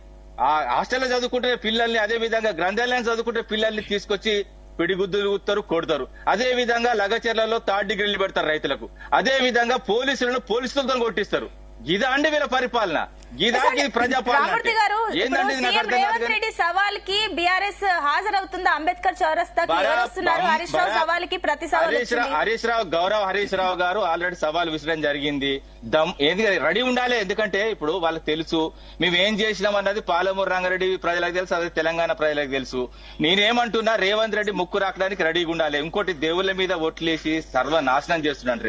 ఆ హాస్టల్లో చదువుకుంటే పిల్లల్ని, అదే విధంగా గ్రంథాలయం చదువుకుంటే పిల్లల్ని తీసుకొచ్చి పిడిగుద్దులు కొడతారు. అదే విధంగా లగచర్లలో 3rd డిగ్రీలు పెడతారు రైతులకు. అదే విధంగా పోలీసులతో కొట్టిస్తారు. ఇదా అండి వీళ్ళ పరిపాలన? గీదానికి ప్రజాపాలన
రామూర్తి గారు,
ఏందండి
ఇప్పుడు సీఎం రేవంత్ రెడ్డి సవాల్ కి బీఆర్ఎస్ హాజరవుతుందా? అంబేద్కర్ చౌరస్తాకి ఎవరు వస్తున్నారు? హరీష్ రావు సవాల్కి ప్రతి సవాల్
హరీష్ రావు గారు ఆల్రెడీ సవాల్ విసరడం జరిగింది. రెడీ ఉండాలి. ఎందుకంటే ఇప్పుడు వాళ్ళకి తెలుసు మేము ఏం చేసినాం అన్నది పాలమూరు రంగారెడ్డి ప్రజలకు తెలుసు, అదే తెలంగాణ ప్రజలకు తెలుసు. నేనేమంటున్నా, రేవంత్ రెడ్డి ముక్కు రాకడానికి రెడీగా ఉండాలి. ఇంకోటి, దేవుళ్ళ మీద ఒట్లేసి సర్వనాశనం చేస్తున్నాడు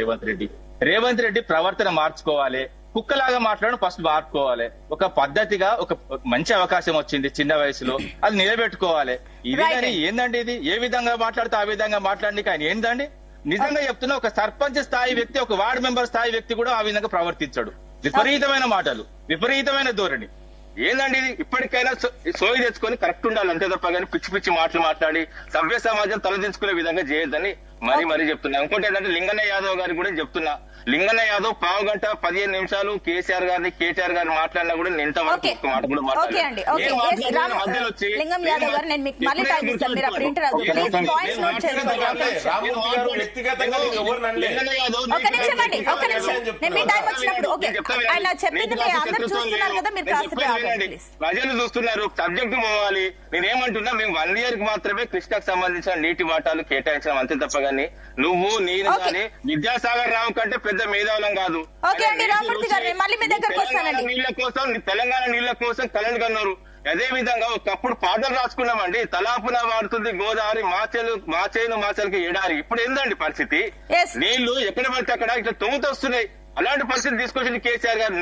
రేవంత్ రెడ్డి ప్రవర్తన మార్చుకోవాలి. కుక్కలాగా మాట్లాడడం ఫస్ట్ మార్చుకోవాలి. ఒక పద్ధతిగా ఒక మంచి అవకాశం వచ్చింది చిన్న వయసులో, అది నిలబెట్టుకోవాలి. ఇది కానీ ఏందండి, ఇది ఏ విధంగా మాట్లాడితే ఆ విధంగా మాట్లాడడానికి ఆయన ఏందండి? నిజంగా చెప్తున్నా, ఒక సర్పంచ్ స్థాయి వ్యక్తి, ఒక వార్డు మెంబర్ స్థాయి వ్యక్తి కూడా ఆ విధంగా ప్రవర్తించాడు. విపరీతమైన మాటలు, విపరీతమైన ధోరణి. ఏందండి ఇది? ఇప్పటికైనా సోయి తెచ్చుకొని కరెక్ట్ ఉండాలి, అంతే తప్ప కానీ పిచ్చి పిచ్చి మాటలు మాట్లాడి సభ్య సమాజం తలదించుకునే విధంగా చేయొద్దని మరీ చెప్తున్నా. ఇంకోటి ఏంటంటే, లింగన్న యాదవ్ గారికి కూడా చెప్తున్నా, లింగన్న యాదవ్ 1/2 గంట 15 నిమిషాలు కేసీఆర్ గారిని కేటీఆర్ గారిని మాట్లాడినా కూడా నేను ఇంతవరకు ఒక్క మాట కూడా మాట్లాడాను. మధ్యలో వచ్చి
లింగం యాదవ్ గారు, నేను మీకు మళ్ళీ టైం ఇస్తాను, మీరు అప్పుడు ఇంటర్ అవుతుంది. ప్లీజ్ పాయింట్స్ నోట్ చేసుకోండి. ఒక నిమిషం అండి, ఒక నిమిషం. నేను మీ టైం వచ్చినప్పుడు ఓకే ఆయన చెప్పింది మీరు అందరూ చూస్తున్నారు కదా, మీరు కాసేపు ఆగండి ప్లీజ్.
ప్రజలు చూస్తున్నారు, సబ్జెక్ట్ పోవాలి. నేనేమంటున్నా, మేము 1 year కి మాత్రమే కృష్ణకు సంబంధించిన నీటి వాటాలు కేటాయించడం, అంతే తప్ప కానీ నువ్వు నేను కానీ విద్యాసాగర్ రావు కంటే పెద్ద మేధావులం కాదు. తెలంగాణ నీళ్ల కోసం కలలు కన్నారు. అదే విధంగా ఒకప్పుడు పాటలు రాసుకున్నామండి, తలాపున వాడుతుంది గోదావరి, మాచేనుకి ఎడారి. ఇప్పుడు ఏందండి పరిస్థితి? నీళ్లు ఎక్కడ పడితే అక్కడ ఇట్లా తొమ్మిదొస్తున్నాయి. అలాంటి పరిస్థితి తీసుకొచ్చింది కేసీఆర్ గారు.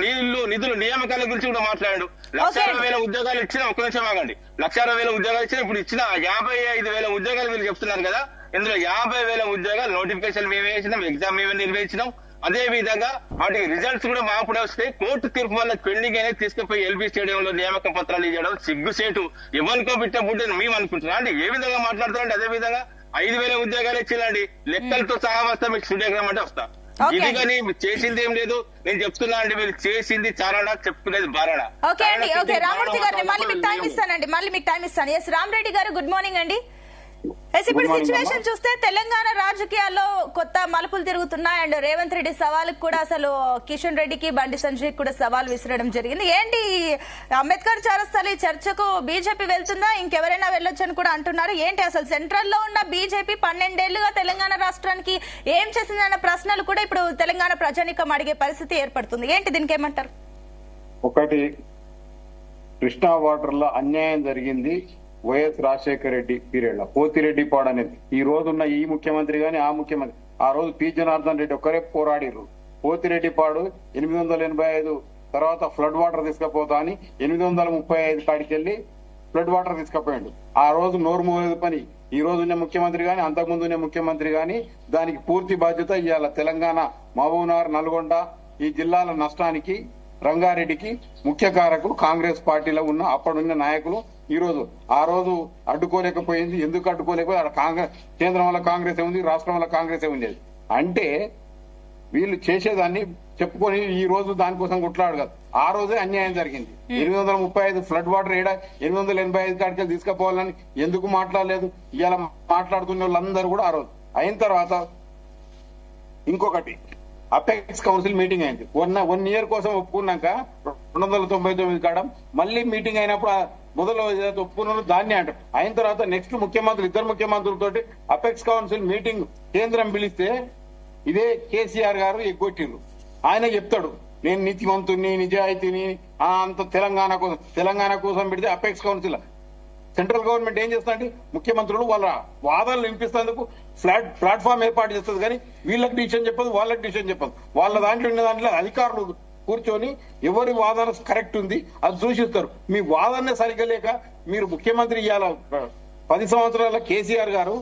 నిధులు నియామకాల గురించి కూడా మాట్లాడు. 1,60,000 ఉద్యోగాలు ఇచ్చిన, ఒక్క నిమిషం ఆగండి, 1,60,000 ఉద్యోగాలు ఇచ్చిన. ఇప్పుడు ఇచ్చిన 55,000 ఉద్యోగాలు మీరు చెప్తున్నారు కదా, ఇందులో 50,000 ఉద్యోగాలు నోటిఫికేషన్ మేమే వేసినాం, ఎగ్జామ్ మేమే నిర్వహించినాం. అదే విధంగా వాటికి రిజల్ట్స్ కూడా మాపుడే వస్తాయి. కోర్టు తీర్పు వల్ల పెండింగ్ అనేది తీసుకుపోయి ఎల్బీ స్టేడియంలో నియామక పత్రాలు ఇవ్వడం సిగ్గుసేటు. ఎవరికో బిట్ట బుడ్డని మేము అనుకుంటున్నాం అండి. ఏ విధంగా మాట్లాడుతున్నాండి? అదే విధంగా 5,000 ఉద్యోగాలు ఇచ్చేయాలండి. లెక్కలతో సహా వస్తా, మీకు స్టూడియోగ్రామ్ అంటే వస్తా. ఇది కానీ చేసింది ఏం లేదు. నేను చెప్తున్నా అండి, మీరు చేసింది చారాడా, చెప్పుకునేది బారాడా.
ఓకే అండి, ఓకే రామూర్తి గారు, మళ్ళీ మీకు టైం ఇస్తానండి, మళ్ళీ మీకు టైం ఇస్తాను. ఎస్ రామరెడ్డి గారు, గుడ్ మార్నింగ్ అండి. ఇప్పుడు సిచ్యువేషన్ చూస్తే తెలంగాణ రాజకీయాల్లో కొత్త మలుపులు తిరుగుతున్నాయి. అండ్ రేవంత్ రెడ్డి సవాలుకు కూడా అసలు కిషన్ రెడ్డికి, బండి సంజయ్ కూడా సవాల్ విసరడం జరిగింది. ఏంటి అంబేద్కర్ చౌరస్తాలో ఈ చర్చకు బీజేపీ వెళ్తుందా, ఇంకెవరైనా వెళ్ళొచ్చని కూడా అంటున్నారు. ఏంటి అసలు సెంట్రల్ లో ఉన్న బీజేపీ 12 ఏళ్లుగా తెలంగాణ రాష్ట్రానికి ఏం చేసిందన్న ప్రశ్నలు కూడా ఇప్పుడు తెలంగాణ ప్రజానీకం అడిగే పరిస్థితి ఏర్పడుతుంది. ఏంటి దీనికి ఏమంటారు?
ఒకటి, కృష్ణా వాటర్ లో అన్యాయం జరిగింది వైఎస్ రాజశేఖర రెడ్డి పీరియడ్ లో. పోతిరెడ్డి పాడు అనేది ఈ రోజున్న ఈ ముఖ్యమంత్రి గాని ఆ ముఖ్యమంత్రి, ఆ రోజు పి జనార్దన్ రెడ్డి ఒక్కరే పోరాడిరు. పోతిరెడ్డి పాడు 885 తర్వాత ఫ్లడ్ వాటర్ తీసుకుపోతా అని 835 కాడికి వెళ్లి ఫ్లడ్ వాటర్ తీసుకుపోయాడు. ఆ రోజు నోరు మోలేదు పని. ఈ రోజు ఉన్న ముఖ్యమంత్రి గాని అంతకుముందు ఉన్న ముఖ్యమంత్రి గాని దానికి పూర్తి బాధ్యత ఇవ్వాలి. తెలంగాణ, మహబూబ్నగర్, నల్గొండ ఈ జిల్లాల నష్టానికి రంగారెడ్డికి ముఖ్య కారకులు కాంగ్రెస్ పార్టీలో ఉన్న అప్పుడున్న నాయకులు. ఈ రోజు ఆ రోజు అడ్డుకోలేకపోయింది. ఎందుకు అడ్డుకోలేకపోయింది? కాంగ్రెస్ కేంద్రం వల్ల కాంగ్రెస్ ఉంది, రాష్ట్రం వల్ల కాంగ్రెస్ ఉండేది. అంటే వీళ్ళు చేసేదాన్ని చెప్పుకొని ఈ రోజు దానికోసం కొట్లాడు కదా. ఆ రోజే అన్యాయం జరిగింది. 835 ఫ్లడ్ వాటర్ 885 కాడికి తీసుకుపోవాలని ఎందుకు మాట్లాడలేదు? ఇవాళ మాట్లాడుతున్న వాళ్ళందరూ కూడా ఆ రోజు అయిన తర్వాత ఇంకొకటి, అపెక్స్ కౌన్సిల్ మీటింగ్ అయింది. 1 year కోసం ఒప్పుకున్నాక 299 కాడ మళ్ళీ మీటింగ్ అయినప్పుడు మొదలు ఒప్పుకున్న దాన్ని అంటారు. అయిన తర్వాత నెక్స్ట్ ఇద్దరు ముఖ్యమంత్రులతోటి అపెక్స్ కౌన్సిల్ మీటింగ్ కేంద్రం పిలిస్తే ఇదే కేసీఆర్ గారు ఎగ్గొట్టిండ్రు. ఆయన చెప్తాడు, నేను నీతివంతుని, నిజాయితీని, అంత తెలంగాణ కోసం పెడితే అపెక్స్ కౌన్సిల్ సెంట్రల్ గవర్నమెంట్ ఏం చేస్తుందంటే ముఖ్యమంత్రులు వాళ్ళ వాదనలు వినిపిస్తేందుకు ప్లాట్ఫామ్ ఏర్పాటు చేస్తుంది. కానీ వీళ్ళకి డిసిషన్ చెప్పదు, వాళ్ళకి డిసిషన్ చెప్పదు. వాళ్ళ దాంట్లో ఉన్న దాంట్లో అధికారులు కూర్చొని ఎవరి వాదన కరెక్ట్ ఉంది అది సూచిస్తారు. మీ వాదన సరిగ్గా లేక మీరు ముఖ్యమంత్రి ఇయ్యాల 10 సంవత్సరాల కేసీఆర్ గారు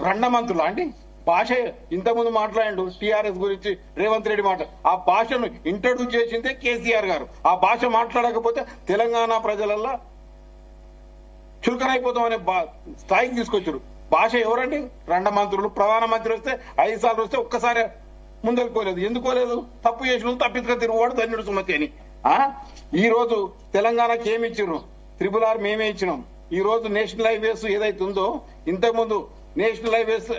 రండమంత్రులు అంటే భాష ఇంతకుముందు మాట్లాడిండు టీఆర్ఎస్ గురించి రేవంత్ రెడ్డి మాట. ఆ భాషను ఇంట్రడ్యూస్ చేసిందే కేసీఆర్ గారు. ఆ భాష మాట్లాడకపోతే తెలంగాణ ప్రజలల్లా చులకనైపోతామనే స్థాయికి తీసుకొచ్చారు. భాష ఎవరండి? రండమంత్రులు. ప్రధానమంత్రి వస్తే 5 సార్లు వస్తే ఒక్కసారి ముందెళ్ళిపోలేదు. ఎందుకోలేదు? తప్పు చేసిన తప్పించుక తిరుగువాడు ధన్యుడు సుమతి అని. ఈ రోజు తెలంగాణకి ఏమి ఇచ్చిర్రు? RRR మేమే ఇచ్చినాం. ఈ రోజు నేషనల్ హైవేస్ ఏదైతే ఉందో, ఇంతకుముందు నేషనల్ హైవేస్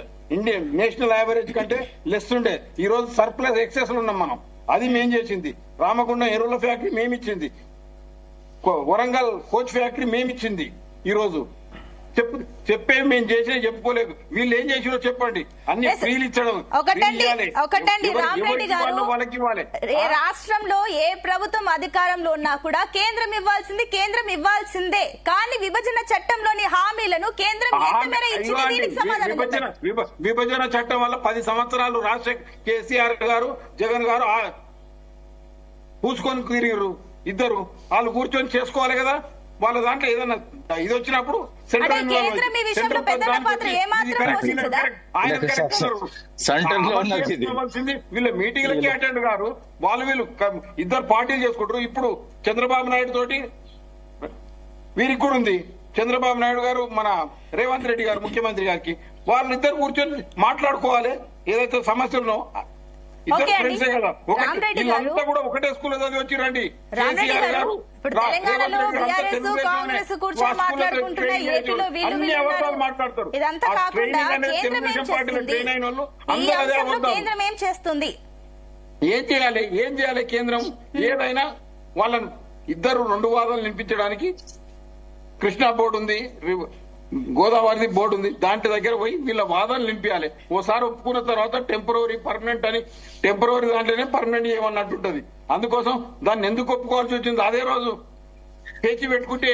నేషనల్ యావరేజ్ కంటే లెస్ ఉండే. ఈ రోజు సర్ప్లస్ ఎక్సెస్ ఉన్నాం మనం. అది మేం చేసింది. రామగుండం ఎరువుల ఫ్యాక్టరీ మేమిచ్చింది. వరంగల్ కోచ్ ఫ్యాక్టరీ మేమిచ్చింది. ఈ రోజు చెప్పే మేము చేసే చెప్పుకోలేదు. వీళ్ళు ఏం చేసిరో చెప్పండి. అన్ని ఫ్రీలు ఇచ్చడం.
ఒకటండి రామరెడ్డి గారు,
వాళ్ళకి ఇవ్వాలి.
రాష్ట్రంలో ఏ ప్రభుత్వం అధికారంలో ఉన్నా కూడా కేంద్రం ఇవ్వాల్సిందే. కానీ విభజన చట్టంలోని హామీలను కేంద్రం
విభజన చట్టం వల్ల 10 సంవత్సరాలు రాష్ట్ర కేసీఆర్ గారు జగన్ గారు పూసుకొని తిరిగారు. ఇద్దరు వాళ్ళు కూర్చొని చేసుకోవాలి కదా. వాళ్ళ దాంట్లో ఏదన్నా ఇది వచ్చినప్పుడు వీళ్ళ మీటింగ్లకి అటెండ్ గారు. వీళ్ళు ఇద్దరు పార్టీలు చేసుకుంటారు. ఇప్పుడు చంద్రబాబు నాయుడు తోటి వీరికి కూడా ఉంది. చంద్రబాబు నాయుడు గారు మన రేవంత్ రెడ్డి గారు ముఖ్యమంత్రి గారికి వాళ్ళిద్దరు కూర్చొని మాట్లాడుకోవాలి. ఏదైతే సమస్యలను ఇద్దరు ఫ్రెండ్సే కదా. వీళ్ళంతా కూడా ఒకటే స్కూల్ చదివి వచ్చిరండి. కేసీఆర్ గారు అన్ని అబద్ధాలు మాట్లాడతారు. ట్రైన్ అయిన వాళ్ళు అందరూ అదే అబద్ధాలు. ఏం చేయాలి కేంద్రం? ఏదైనా వాళ్ళను ఇద్దరు 2 వాదాలు నింపించడానికి కృష్ణా బోర్డు ఉంది, గోదావరి బోర్డు ఉంది. దాంట్లో దగ్గర పోయి వీళ్ళ వాదనలు నింపించాలి. ఓసారి ఒప్పుకున్న తర్వాత టెంపరరీ పర్మనెంట్ అని, టెంపరరీ దాంట్లోనే పర్మనెంట్ చేయమన్నట్టుంటది. అందుకోసం దాన్ని ఎందుకు ఒప్పుకోవాల్సి వచ్చింది? అదే రోజు పేచి పెట్టుకుంటే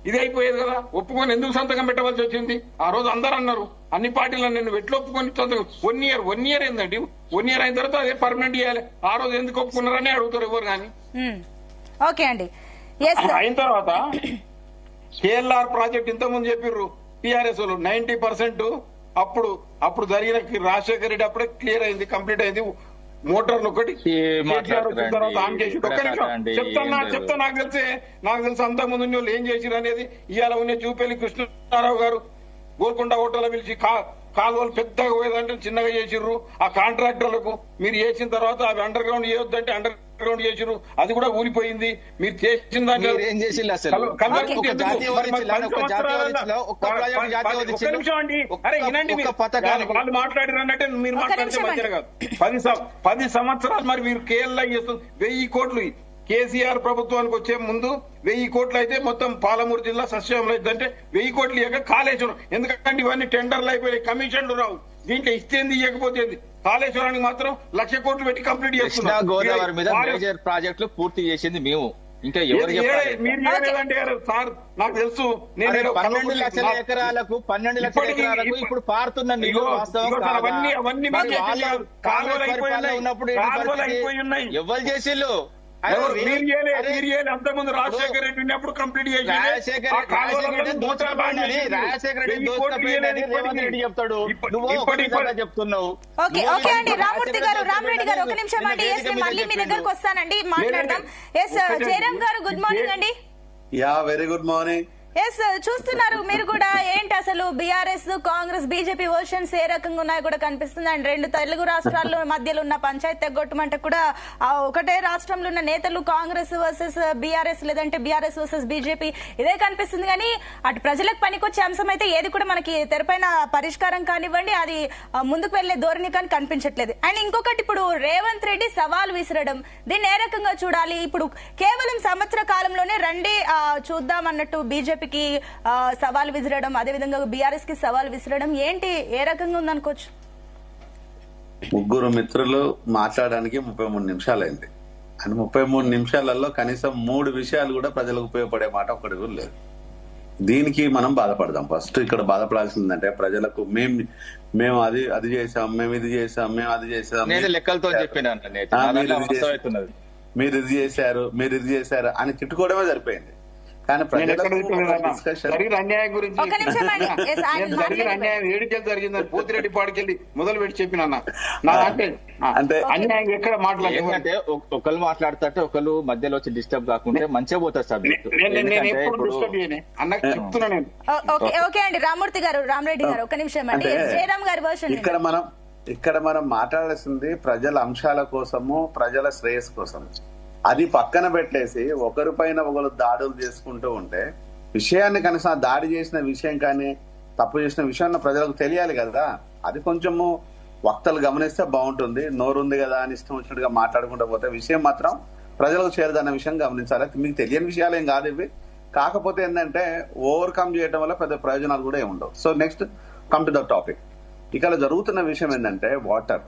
ఇది అయిపోయేది కదా. ఒప్పుకొని ఎందుకు సంతకం పెట్టవలసి వచ్చింది? ఆ రోజు అందరూ అన్నారు, అన్ని పార్టీలు నేను ఎట్లా ఒప్పుకొని సంతకం. 1 ఇయర్ ఏందండి? 1 ఇయర్ అయిన తర్వాత అదే పర్మనెంట్ చేయాలి. ఆ రోజు ఎందుకు ఒప్పుకున్నారని అడుగుతారు ఎవరు కానీ. అయిన తర్వాత కేఎల్ఆర్ ప్రాజెక్ట్ ఇంతకుముందు చెప్పిర్రు టీఆర్ఎస్ వాళ్ళు 90% అప్పుడు జరిగిన రాజశేఖర రెడ్డి అప్పుడే క్లియర్ అయింది, కంప్లీట్ అయింది. మోటార్లు ఒకటి తర్వాత ఆన్ చేసి చెప్తా. నాకు తెలిసి అంతకుముందు వాళ్ళు ఏం చేసిరు అనేది ఇవాళ ఉన్న చూపేలి కృష్ణారావు గారు గోల్కొండ హోటల్ పిలిచి కాలువలు పెద్దగా పోయేదంటే చిన్నగా చేసిర్రు. ఆ కాంట్రాక్టర్లకు మీరు చేసిన తర్వాత అవి అండర్ గ్రౌండ్ చేయొద్దంటే అండర్ గ్రౌండ్ చేసిర్రు. అది కూడా ఊరిపోయింది. మీరు చేసిన దాంట్లో
ఏం చేసిల్లు అసలు?
వాళ్ళు మాట్లాడిన అన్నట్టే మీరు మాట్లాడితే మంచిగా కాదు. 10 సంవత్సరాలు మరి మీరు కేఎల్ఐ చేస్తుంది. 1000 కోట్లు కేసీఆర్ ప్రభుత్వానికి వచ్చే ముందు 1000 కోట్లు అయితే మొత్తం పాలమూరు జిల్లా సస్యం అయిద్దంటే 1000 కోట్లు ఇవ్వక కాళేశ్వరం. ఎందుకంటే ఇవన్నీ టెండర్లు అయిపోయాయి, కమిషన్లు రావు. దీంట్లో ఇస్తేంది ఇవ్వకపోతేంది. కాళేశ్వరానికి మాత్రం 1,00,000 కోట్లు పెట్టి కంప్లీట్ చేస్తున్నాం.
గోదావరి మీద మేజర్ ప్రాజెక్టులు పూర్తి చేసింది మేము. ఇంకా ఎవరు
మీరు ఏదంటే సార్ నాకు తెలుసు.
12 లక్షల ఎకరాలకు ఇప్పుడు పారుతున్న నీళ్లు
అవన్నీ
ఉన్నప్పుడు ఎవరు చేసిళ్ళు?
అంతకుముందు రాజశేఖర రెడ్డి ఉన్నప్పుడు కంప్లీట్ చేసి
చెప్తాడు. చెప్తున్నావు.
రామరెడ్డి గారు ఒక నిమిషం అండి. మళ్ళీ మీ దగ్గరకు వస్తానండి, మాట్లాడదాం. జయరామ్ గారు గుడ్ మార్నింగ్ అండి.
Very good morning.
చూస్తున్నారు మీరు కూడా ఏంటి అసలు బీఆర్ఎస్ కాంగ్రెస్ బీజేపీ వర్షన్స్ ఏ రకంగా ఉన్నాయో కూడా కనిపిస్తుంది. అండ్ 2 తెలుగు రాష్ట్రాల్లో మధ్యలో ఉన్న పంచాయతీ తెగొట్టమంటే కూడా ఒకటే రాష్ట్రంలో ఉన్న నేతలు కాంగ్రెస్ వర్సెస్ బీఆర్ఎస్ లేదంటే బీఆర్ఎస్ వర్సెస్ బీజేపీ ఇదే కనిపిస్తుంది. కానీ అటు ప్రజలకు పనికొచ్చే అంశం అయితే ఏది కూడా మనకి తెరపైన పరిష్కారం కానివ్వండి, అది ముందుకు వెళ్లే ధోరణి కానీ కనిపించట్లేదు. అండ్ ఇంకొకటి, ఇప్పుడు రేవంత్ రెడ్డి సవాల్ విసరడం, దీన్ని ఏ రకంగా చూడాలి? ఇప్పుడు కేవలం సంవత్సర కాలంలోనే రండి చూద్దాం అన్నట్టు బీజేపీ సవాల్ విసిరడం, అదేవిధంగా బీఆర్ఎస్ కి సవాల్ విసిరడం ఏంటి, ఏ రకంగా ఉందనుకోవచ్చు?
ముగ్గురు మిత్రులు మాట్లాడడానికి 33 నిమిషాలైంది. అని 33 నిమిషాలలో కనీసం 3 విషయాలు కూడా ప్రజలకు ఉపయోగపడే మాట ఒకటి కూడా లేదు. దీనికి మనం బాధపడదాం. ఫస్ట్ ఇక్కడ బాధపడాల్సిందంటే ప్రజలకు మేము అది చేసాం, మేము ఇది చేసాం, మేము అది చేసాం,
లెక్కలతో
మీరు ఇది చేశారు అని తిట్టుకోవడమే సరిపోయింది. కానీ
జరిగిన అన్యాయం గురించి జరిగిన అన్యాయం ఏడికెళ్ళి జరిగిందని పోతిరెడ్డి పాడికెళ్ళి మొదలు పెట్టి చెప్పిన అంటే అన్యాయం ఎక్కడ
మాట్లాడాలంటే ఒకళ్ళు మాట్లాడుతుంటే ఒకళ్ళు మధ్యలో వచ్చి డిస్టర్బ్ కాకుంటే మంచిగా పోతారు సబ్జెక్ట్.
నేను ఎప్పుడు డిస్టర్బ్ చేయను అన్న చెప్తున్నా నేను.
ఓకే అండి రామూర్తి గారు, రామరెడ్డి గారు ఒక నిమిషం అండి. జయరామ్ గారి వర్షన్
ఇక్కడ మనం మాట్లాడాల్సింది ప్రజల అంశాల కోసము, ప్రజల శ్రేయస్ కోసం. అది పక్కన పెట్టేసి ఒకరి పైన ఒకరు దాడులు చేసుకుంటూ ఉంటే విషయాన్ని కనీసం దాడి చేసిన విషయం కానీ తప్పు చేసిన విషయాన్ని ప్రజలకు తెలియాలి కదా. అది కొంచెము వక్తలు గమనిస్తే బాగుంటుంది. నోరుంది కదా అని ఇష్టం వచ్చినట్టుగా మాట్లాడుకుంటూ పోతే విషయం మాత్రం ప్రజలకు చేరదన్న విషయం గమనించాలి. మీకు తెలియని విషయాలు ఏం కాదు ఇవి. కాకపోతే ఏంటంటే ఓవర్కమ్ చేయడం వల్ల పెద్ద ప్రయోజనాలు కూడా ఏమి ఉండవు. So next come to the topic. ఇక్కడ జరుగుతున్న విషయం ఏంటంటే వాటర్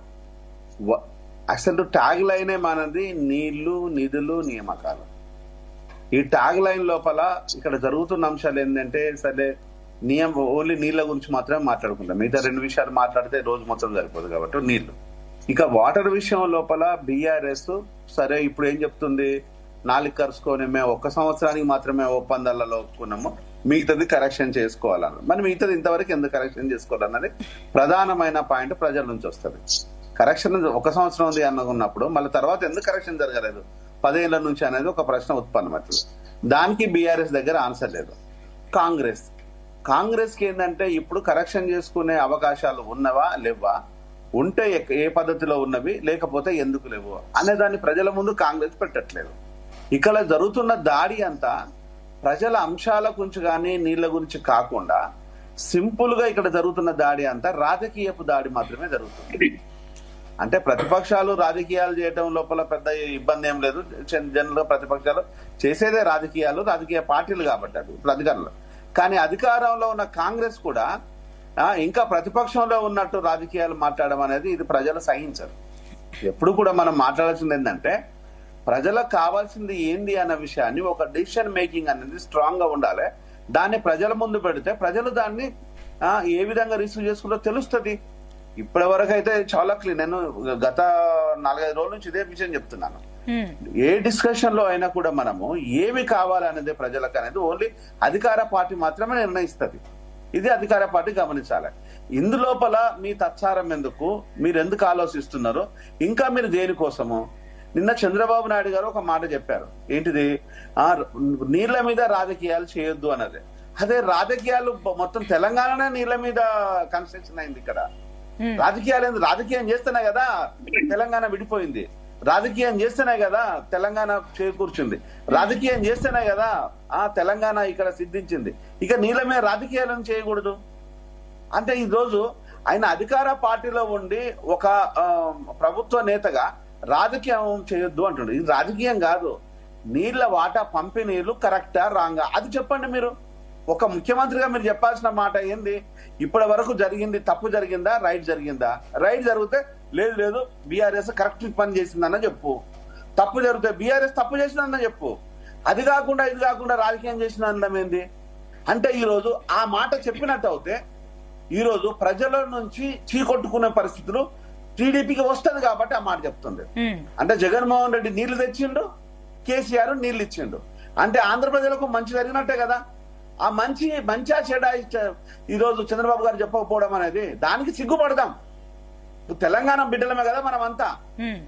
అసలు ట్యాగ్ లైనే మనది నీళ్లు, నిధులు, నియామకాలు. ఈ ట్యాగ్ లైన్ లోపల ఇక్కడ జరుగుతున్న అంశాలు ఏంటంటే సరే ఓన్లీ నీళ్ల గురించి మాత్రమే మాట్లాడుకుంటాం. మిగతా 2 విషయాలు మాట్లాడితే రోజు మొత్తం సరిపోదు కాబట్టి నీళ్లు. ఇక వాటర్ విషయం లోపల బీఆర్ఎస్ సరే ఇప్పుడు ఏం చెప్తుంది, 4 కరుచుకొని మేము 1 సంవత్సరానికి మాత్రమే ఒప్పందాలలో ఒప్పుకున్నాము, మిగతాది కరెక్షన్ చేసుకోవాలన్నారు. మరి మిగతాది ఇంతవరకు ఎందుకు కరెక్షన్ చేసుకోవాలన్నది ప్రధానమైన పాయింట్ ప్రజల నుంచి వస్తుంది. కరెక్షన్ 1 సంవత్సరం ఉంది అనుకున్నప్పుడు మళ్ళీ తర్వాత ఎందుకు కరెక్షన్ జరగలేదు 10 ఏళ్ల నుంచి అనేది ఒక ప్రశ్న ఉత్పన్నమవుతుంది. దానికి బీఆర్ఎస్ దగ్గర ఆన్సర్ లేదు. కాంగ్రెస్ కి ఏంటంటే ఇప్పుడు కరెక్షన్ చేసుకునే అవకాశాలు ఉన్నవా లేవా, ఉంటే ఏ పద్ధతిలో ఉన్నవి, లేకపోతే ఎందుకు లేవు అనే దాన్ని ప్రజల ముందు కాంగ్రెస్ పెట్టట్లేదు. ఇక్కడ జరుగుతున్న దాడి అంతా ప్రజల అంశాల గురించి కానీ నీళ్ల గురించి కాకుండా సింపుల్ గా ఇక్కడ జరుగుతున్న దాడి అంతా రాజకీయపు దాడి మాత్రమే జరుగుతుంది. అంటే ప్రతిపక్షాలు రాజకీయాలు చేయడం లోపల పెద్ద ఇబ్బంది ఏం లేదు. జనరల్ గా ప్రతిపక్షాలు చేసేదే రాజకీయ పార్టీలు కాబట్టి అది అధికారంలో. కానీ అధికారంలో ఉన్న కాంగ్రెస్ కూడా ఇంకా ప్రతిపక్షంలో ఉన్నట్టు రాజకీయాలు మాట్లాడడం అనేది ఇది ప్రజలు సహించరు. ఎప్పుడు కూడా మనం మాట్లాడాల్సింది ఏంటంటే ప్రజలకు కావాల్సింది ఏంది అన్న విషయాన్ని ఒక డిసిషన్ మేకింగ్ అనేది స్ట్రాంగ్ గా ఉండాలి. దాన్ని ప్రజల ముందు పెడితే ప్రజలు దాన్ని ఏ విధంగా రిసీవ్ చేసుకుంటో తెలుస్తుంది. ఇప్పటి వరకు అయితే చాలా క్లియర్. నేను గత 4-5 రోజుల నుంచి ఇదే విషయం చెప్తున్నాను. ఏ డిస్కషన్ లో అయినా కూడా మనము ఏమి కావాలనేది ప్రజలకు అనేది ఓన్లీ అధికార పార్టీ మాత్రమే నిర్ణయిస్తుంది. ఇది అధికార పార్టీ గమనించాలి. ఇందులోపల మీ తత్సారం ఎందుకు, మీరు ఎందుకు ఆలోచిస్తున్నారు, ఇంకా మీరు దేనికోసము. నిన్న చంద్రబాబు నాయుడు గారు ఒక మాట చెప్పారు. ఏంటిది, నీళ్ల మీద రాజకీయాలు చేయొద్దు అన్నది. అదే రాజకీయాలు మొత్తం తెలంగాణనే నీళ్ల మీద కన్స్ట్రక్షన్ అయింది. ఇక్కడ రాజకీయం చేస్తేనే కదా తెలంగాణ విడిపోయింది, రాజకీయం చేస్తేనే కదా తెలంగాణ చేకూర్చుంది, రాజకీయం చేస్తేనే కదా తెలంగాణ ఇక్కడ సిద్ధించింది. ఇక నీళ్ళ మీద రాజకీయాలను చేయకూడదు అంటే ఈ రోజు ఆయన అధికార పార్టీలో ఉండి ఒక ప్రభుత్వ నేతగా రాజకీయం చేయొద్దు అంటుండే. ఇది రాజకీయం కాదు. నీళ్ల వాటా పంపిణీలు కరెక్టా రాంగా అది చెప్పండి. మీరు ఒక ముఖ్యమంత్రిగా మీరు చెప్పాల్సిన మాట ఏంది, ఇప్పటి వరకు జరిగింది తప్పు జరిగిందా, రైట్ జరిగిందా? రైట్ జరిగితే లేదు బీఆర్ఎస్ కరెక్ట్ పని చేసిందన్న చెప్పు. తప్పు జరిగితే బీఆర్ఎస్ తప్పు చేసిందన్న చెప్పు. అది కాకుండా ఇది కాకుండా రాజకీయం చేసిన అందం ఏంది అంటే ఈ రోజు ఆ మాట చెప్పినట్టు అయితే ఈ రోజు ప్రజల నుంచి చీకొట్టుకునే పరిస్థితులు టీడీపీకి వస్తుంది కాబట్టి ఆ మాట చెప్తుంది. అంటే జగన్మోహన్ రెడ్డి నీళ్లు తెచ్చిండు, కేసీఆర్ నీళ్లు ఇచ్చిండు అంటే ఆంధ్ర ప్రజలకు మంచి జరిగినట్టే కదా. ఆ మంచిగా చెడా ఈ రోజు చంద్రబాబు గారు చెప్పకపోవడం అనేది దానికి సిగ్గుపడదాం. తెలంగాణ బిడ్డలమే కదా మనం అంతా.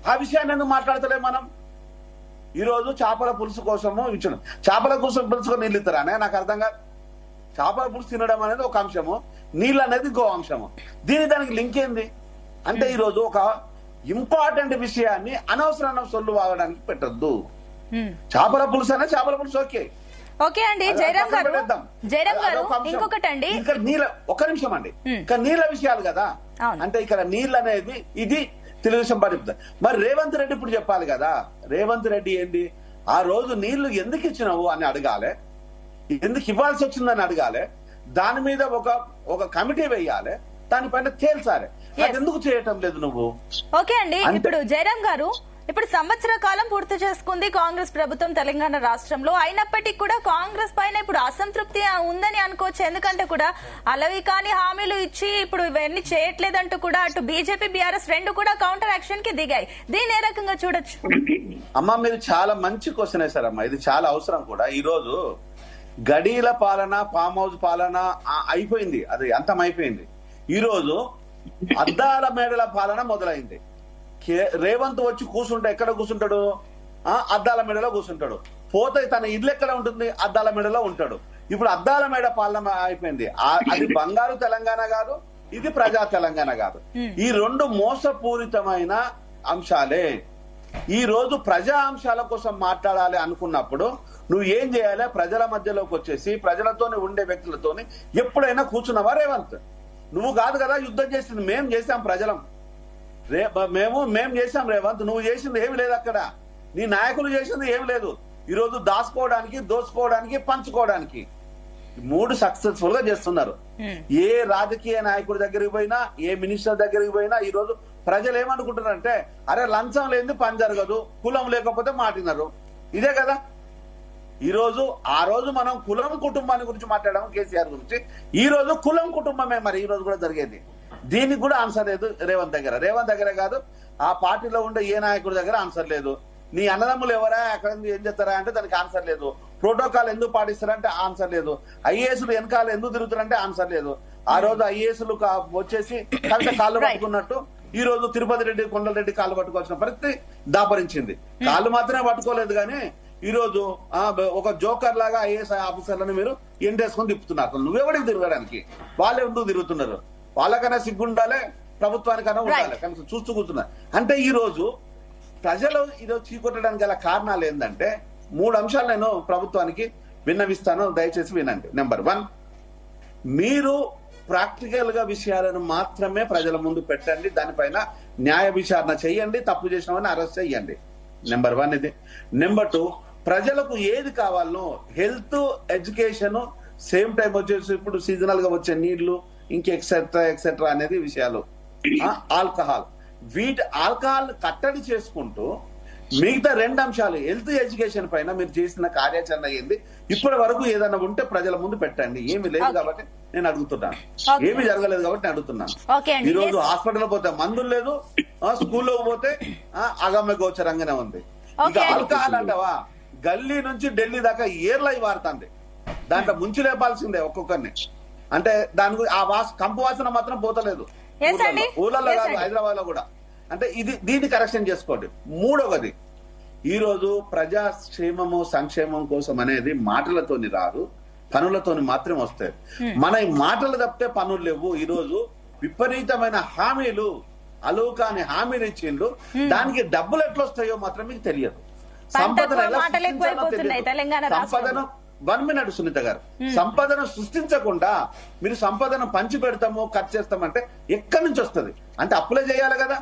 ఆ విషయాన్ని ఎందుకు మాట్లాడతలే మనం? ఈ రోజు చేపల పులుసు కోసము ఇచ్చిన చేపల పులుసుకు నీళ్ళు ఇస్తారనే నాకు అర్థం కాదు. చేపల పులుసు తినడం అనేది ఒక అంశము, నీళ్ళు అనేది ఇంకో అంశము. దానికి లింక్ ఏంది అంటే ఈ రోజు ఒక ఇంపార్టెంట్ విషయాన్ని అనవసరమైన సొల్లు వాగడానికి పెట్టద్దు. చేపల పులుసు అనే చేపల పులుసు
ఓకే అండి. జయరాం గారు ఇంకొకటండి,
ఒక్క నిమిషం అండి, ఇంకా నీళ్ల విషయాలు కదా. అంటే ఇక్కడ నీళ్ళు అనేది ఇది తెలుగుదేశం పార్టీ. మరి రేవంత్ రెడ్డి ఇప్పుడు చెప్పాలి కదా. రేవంత్ రెడ్డి ఏంటి ఆ రోజు నీళ్లు ఎందుకు ఇచ్చినావు అని అడగాలి, ఎందుకు ఇవ్వాల్సి వచ్చిందని అడగాలి, దాని మీద ఒక కమిటీ వేయాలి, దానిపైన తేల్చాలి. అది ఎందుకు చేయటం లేదు నువ్వు?
ఓకే అండి. ఇప్పుడు జయరాం గారు, ఇప్పుడు సంవత్సర కాలం పూర్తి చేసుకుంది కాంగ్రెస్ ప్రభుత్వం తెలంగాణ రాష్ట్రంలో. అయినప్పటికీ కూడా కాంగ్రెస్ పైన ఇప్పుడు అసంతృప్తి ఉందని అనుకోవచ్చు. ఎందుకంటే కూడా అలవి కాని హామీలు ఇచ్చి ఇప్పుడు ఇవన్నీ చేయట్లేదంటూ కూడా అటు బీజేపీ బీఆర్ఎస్ రెండు కూడా కౌంటర్ యాక్షన్ కి దిగాయి. దీన్ని ఏ రకంగా చూడొచ్చు?
అమ్మా మీరు చాలా మంచి క్వశ్చన్ వేశారమ్మా. ఇది చాలా అవసరం కూడా. ఈ రోజు గడీల పాలన, ఫామ్ హౌస్ పాలన అయిపోయింది, అది అంతం అయిపోయింది. ఈ రోజు అద్దాల మేడల పాలన మొదలైంది. రేవంత్ వచ్చి కూర్చుంటే ఎక్కడ కూర్చుంటాడు? అద్దాల మేడలో కూర్చుంటాడు. పోతే తన ఇల్లు ఎక్కడ ఉంటుంది? అద్దాల మేడలో ఉంటాడు. ఇప్పుడు అద్దాల మేడ పాలన అయిపోయింది. అది బంగారు తెలంగాణ కాదు, ఇది ప్రజా తెలంగాణ కాదు. ఈ రెండు మోసపూరితమైన అంశాలే. ఈ రోజు ప్రజా అంశాల కోసం మాట్లాడాలి అనుకున్నప్పుడు నువ్వు ఏం చేయాలి? ప్రజల మధ్యలోకి వచ్చేసి ప్రజలతోనే ఉండే వ్యక్తులతోని ఎప్పుడైనా కూర్చున్నావా రేవంత్? నువ్వు కాదు కదా యుద్ధం చేసింది, మేం చేసాం ప్రజలం. మేము చేసాం రేవంత్, నువ్వు చేసింది ఏమి లేదు అక్కడ, నీ నాయకులు చేసింది ఏమి లేదు. ఈ రోజు దాచుకోవడానికి, దోచుకోవడానికి, పంచుకోవడానికి 3 సక్సెస్ఫుల్ గా చేస్తున్నారు. ఏ రాజకీయ నాయకుడి దగ్గరికి పోయినా, ఏ మినిస్టర్ దగ్గరికి పోయినా ఈ రోజు ప్రజలు ఏమనుకుంటున్నారంటే, అరే లంచం లేనిది పని జరగదు, కులం లేకపోతే మాటినరు. ఇదే కదా ఆ రోజు మనం కులం కుటుంబాన్ని గురించి మాట్లాడాము కేసీఆర్ గురించి, ఈ రోజు కులం కుటుంబమే మరి ఈ రోజు కూడా జరిగేది. దీనికి కూడా ఆన్సర్ లేదు రేవంత్ దగ్గరే కాదు, ఆ పార్టీలో ఉండే ఏ నాయకుడి దగ్గర ఆన్సర్ లేదు. నీ అన్నదమ్ములు ఎవరా, అక్కడ ఏం చేస్తారా అంటే దానికి ఆన్సర్ లేదు. ప్రోటోకాల్ ఎందుకు పాటిస్తారంటే ఆన్సర్ లేదు. ఐఏఎస్లు వెనకాల ఎందుకు తిరుగుతారంటే ఆన్సర్ లేదు. ఆ రోజు ఐఏఎస్లు వచ్చేసి కవిత కాళ్ళు పట్టుకున్నట్టు ఈ రోజు తిరుపతి రెడ్డి, కొండలరెడ్డి కాళ్ళు పట్టుకోవాల్సిన పరిస్థితి దాపరించింది. కాళ్ళు మాత్రమే పట్టుకోలేదు కానీ ఈ రోజు ఒక జోకర్ లాగా ఐఏఎస్ ఆఫీసర్లను మీరు ఎండేసుకొని తిప్పుతున్నారు. నువ్వెవడికి తిరగడానికి, వాళ్ళు ఎందుకు తిరుగుతున్నారు? వాళ్ళకన్నా సిగ్గుండాలే, ప్రభుత్వానికన్నా ఉండాలి, కనీసం చూస్తూ కూర్చున్నారు. అంటే ఈ రోజు ప్రజలు ఈరోజు చీకొట్టడానికి గల కారణాలు ఏంటంటే 3 అంశాలు నేను ప్రభుత్వానికి విన్నవిస్తాను, దయచేసి వినండి. నెంబర్ 1, మీరు ప్రాక్టికల్ గా విషయాలను మాత్రమే ప్రజల ముందు పెట్టండి, దానిపైన న్యాయ విచారణ చేయండి, తప్పు చేసిన వారిని అరెస్ట్ చేయండి. నెంబర్ 1 ఇది. నెంబర్ 2, ప్రజలకు ఏది కావాలనో హెల్త్, ఎడ్యుకేషన్, సేమ్ టైం వచ్చేసి ఇప్పుడు సీజనల్ గా వచ్చే నీళ్లు, ఎక్సెట్రా అనేది విషయాలు, ఆల్కహాల్, ఆల్కహాల్ కట్టడి చేసుకుంటూ మిగతా 2 అంశాలు హెల్త్, ఎడ్యుకేషన్ పైన మీరు చేసిన కార్యాచరణ ఏంది, ఇప్పటి వరకు ఏదైనా ఉంటే ప్రజల ముందు పెట్టండి. ఏమి లేదు కాబట్టి నేను అడుగుతున్నాను, ఏమి జరగలేదు కాబట్టి నేను అడుగుతున్నాను. ఈ రోజు హాస్పిటల్ పోతే మందులు లేదు, స్కూల్లో పోతే అగమ్య గోచరంగానే ఉంది. ఇంకా ఆల్కహాల్ అంటావా, గల్లీ నుంచి ఢిల్లీ దాకా ఏర్లై వారుతుంది, దాంట్లో ముంచి లేపాల్సిందే ఒక్కొక్కరిని. అంటే దాని గురించి ఆ కంపు వాసన మాత్రం పోతలేదు ఊళ్ళల్లో కాదు, హైదరాబాద్ లో కూడా. అంటే దీన్ని కరెక్షన్ చేసుకోండి. 3వది, ఈ రోజు ప్రజాక్షేమము, సంక్షేమం కోసం అనేది మాటలతోని రాదు, పనులతోని మాత్రమే వస్తాయి. మన ఈ మాటలు తప్పితే పనులు లేవు. ఈ రోజు విపరీతమైన హామీలు, అలూకాని హామీలు ఇచ్చిండ్రు, దానికి డబ్బులు ఎట్లా వస్తాయో మాత్రం మీకు తెలియదు. సంపదను 1 మినిట్ సునీత గారు, సంపదను సృష్టించకుండా మీరు సంపదను పంచి పెడతాము, ఖర్చు చేస్తామంటే ఎక్కడి నుంచి వస్తుంది? అంటే అప్పులే చేయాలి కదా.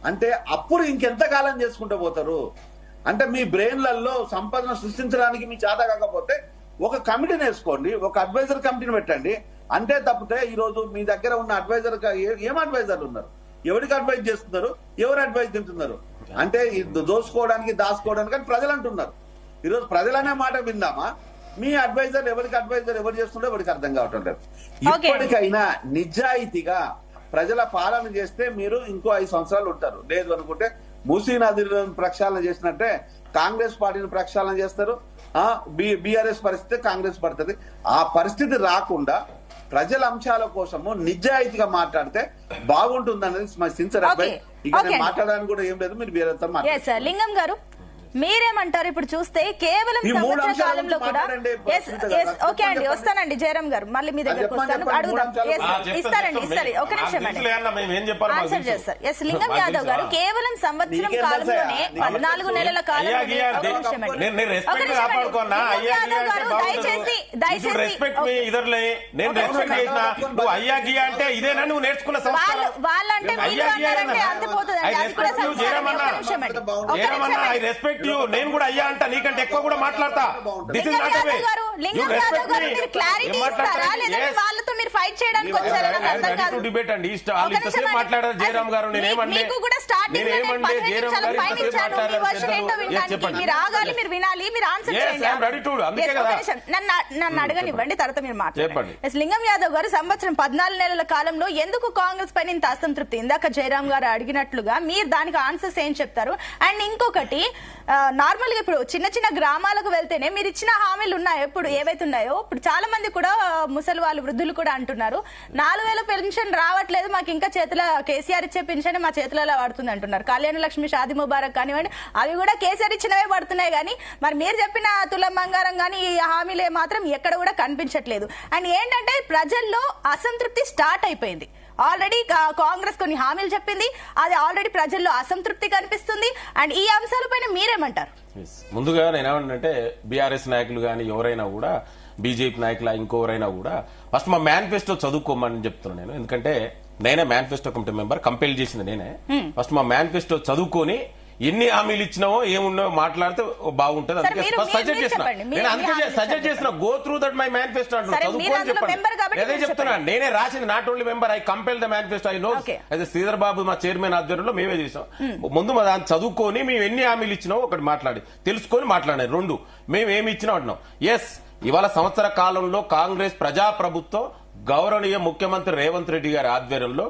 అంటే అప్పుడు ఇంకెంత కాలం చేసుకుంటూ పోతారు? అంటే మీ బ్రెయిన్లలో సంపదను సృష్టించడానికి మీ చేత కాకపోతే ఒక కమిటీని వేసుకోండి, ఒక అడ్వైజర్ కమిటీని పెట్టండి. అంటే తప్పితే ఈ రోజు మీ దగ్గర ఉన్న అడ్వైజర్ ఏం అడ్వైజర్లు ఉన్నారు? ఎవరికి అడ్వైజ్ చేస్తున్నారు? ఎవరు అడ్వైజ్ తింటున్నారు? అంటే దోసుకోవడానికి, దాచుకోవడానికి అని ప్రజలు అంటున్నారు. ఈరోజు ప్రజలనే మాట విందామా? మీ అడ్వైజర్ ఎవరు చేస్తుండో ఎవరికి అర్థం కావటం లేదు. ఇప్పటికైనా నిజాయితీగా ప్రజల పాలన చేస్తే మీరు ఇంకో 5 సంవత్సరాలు ఉంటారు. లేదు అనుకుంటే మూసీ నదిని ప్రక్షాళన చేసినట్టే కాంగ్రెస్ పార్టీని ప్రక్షాళన చేస్తారు. బీఆర్ఎస్ పరిస్థితి కాంగ్రెస్ పడుతుంది. ఆ పరిస్థితి రాకుండా ప్రజల అంశాల కోసము నిజాయితీగా మాట్లాడితే బాగుంటుందనేది సిన్సియర్ అడ్వైస్. ఇక నేను మాట్లాడడానికి కూడా ఏం లేదు, మీరు వేరేతో మాట్లాడారు.
లింగం గారు మీరేమంటారు? ఇప్పుడు చూస్తే కేవలం సంవత్సర కాలంలో కూడా ఓకే అండి, వస్తానండి జయరామ్ గారు, మళ్ళీ మీ దగ్గరకు వస్తాను, అడుగుదాం. ఇస్తారండి, ఒక నిమిషం అండి, ఆన్సర్ చేస్తారు. లింగం యాదవ్ గారు, కేవలం సంవత్సరం కాలంలోనే 14 నెలల కాలంలో, ఒక నిమిషం అండి, యాదవ్ గారు దయచేసి వాళ్ళంటే మీరు అన్నారంటే అంతపోతుందండి, అది కూడా సంవత్సరం. ఒక నిమిషం అండి,
నేను కూడా అయ్యా అంట, నీకంటే ఎక్కువ కూడా మాట్లాడతా.
లింగం యాదవ్ గారు మీరు క్లారిటీ ఇస్తారా, లేదా వాళ్ళతో మీరు ఫైట్ చేయడానికి వచ్చారా?
డిబేట్ అండి, మాట్లాడారు జయరామ్ గారు.
మీకు కూడా స్టార్టింగ్ చాలా పైన ఇచ్చాను, మీ వర్షన్ ఏంటో వినడానికి మీరు ఆగాలి, మీరు వినాలి, మీరు ఆన్సర్ చేయండి. నన్ను అడగనివ్వండి, తర్వాత మీరు మాట్లాడండి. లింగం యాదవ్ గారు, సంవత్సరం 14 నెలల కాలంలో ఎందుకు కాంగ్రెస్ పైన ఇంత అసంతృప్తి? ఇందాక జయరామ్ గారు అడిగినట్లుగా మీరు దానికి ఆన్సర్స్ ఏం చెప్తారు? అండ్ ఇంకొకటి, నార్మల్ గా ఇప్పుడు చిన్న చిన్న గ్రామాలకు వెళ్తేనే మీరు ఇచ్చిన హామీలు ఉన్నాయో, ఇప్పుడు ఏవైతే ఉన్నాయో, ఇప్పుడు చాలా మంది కూడా ముసలి వాళ్ళు, వృద్ధులు కూడా అంటున్నారు 4000 పెన్షన్ రావట్లేదు, మాకు ఇంకా చేతుల కేసీఆర్ ఇచ్చే పెన్షన్ మా చేతులలో పడుతుంది అంటున్నారు. కళ్యాణ లక్ష్మి, షాదీ ముబారక్ కానివ్వండి, అవి కూడా కేసీఆర్ ఇచ్చినవే పడుతున్నాయి. కానీ మరి మీరు చెప్పిన తులం బంగారం కానీ ఈ హామీలే మాత్రం ఎక్కడ కూడా కనిపించట్లేదు. అండ్ ఏంటంటే ప్రజల్లో అసంతృప్తి స్టార్ట్ అయిపోయింది. ఆల్రెడీ కాంగ్రెస్ కొన్ని హామీలు చెప్పింది, అది ఆల్రెడీ ప్రజల్లో అసంతృప్తి కనిపిస్తుంది. అండ్ ఈ అంశాలపైన మీరేమంటారు?
ముందుగా నేనేమంటే బీఆర్ఎస్ నాయకులు కానీ ఎవరైనా కూడా, బీజేపీ నాయకులు ఇంకెవరైనా కూడా ఫస్ట్ మా మేనిఫెస్టో చదువుకోమని చెప్తున్నాను నేను. ఎందుకంటే నేనే మేనిఫెస్టో కమిటీ మెంబర్, కంపెల్ చేసింది నేనే. ఫస్ట్ మా మేనిఫెస్టో చదువుకొని ఎన్ని హామీలు ఇచ్చినావో ఏమున్నావో మాట్లాడితే బాగుంటది.
సరే,
అందుకే
మీరు-
సజెస్ట్
మీరు
చేసిన
చెప్పండి.
నేను అందుకే సజెస్ట్ చేసిన go through that my manifesto అంటున్నా,
సరే, మీరు
చదువుకోని
అందులో member కాబట్టి
చెప్పండి. అదే
మీరు
చెప్తున్నా,
చెప్పండి.
నేనే రాసింది. Not only member, I compel the manifesto. I know
Okay.
అయితే శ్రీధర్ బాబు మా చైర్మన్ ఆధ్వర్యంలో మేమే చేసాం. ముందు మా దాన్ని చదువుకొని మేము ఎన్ని హామీలు ఇచ్చినామో ఒకటి మాట్లాడి తెలుసుకొని మాట్లాడారు. రెండు మేము ఏమి ఇచ్చినా అంటున్నాం. ఎస్, ఇవాళ సంవత్సర కాలంలో కాంగ్రెస్ ప్రజాప్రభుత్వం గౌరవనీయ ముఖ్యమంత్రి రేవంత్ రెడ్డి గారి ఆధ్వర్యంలో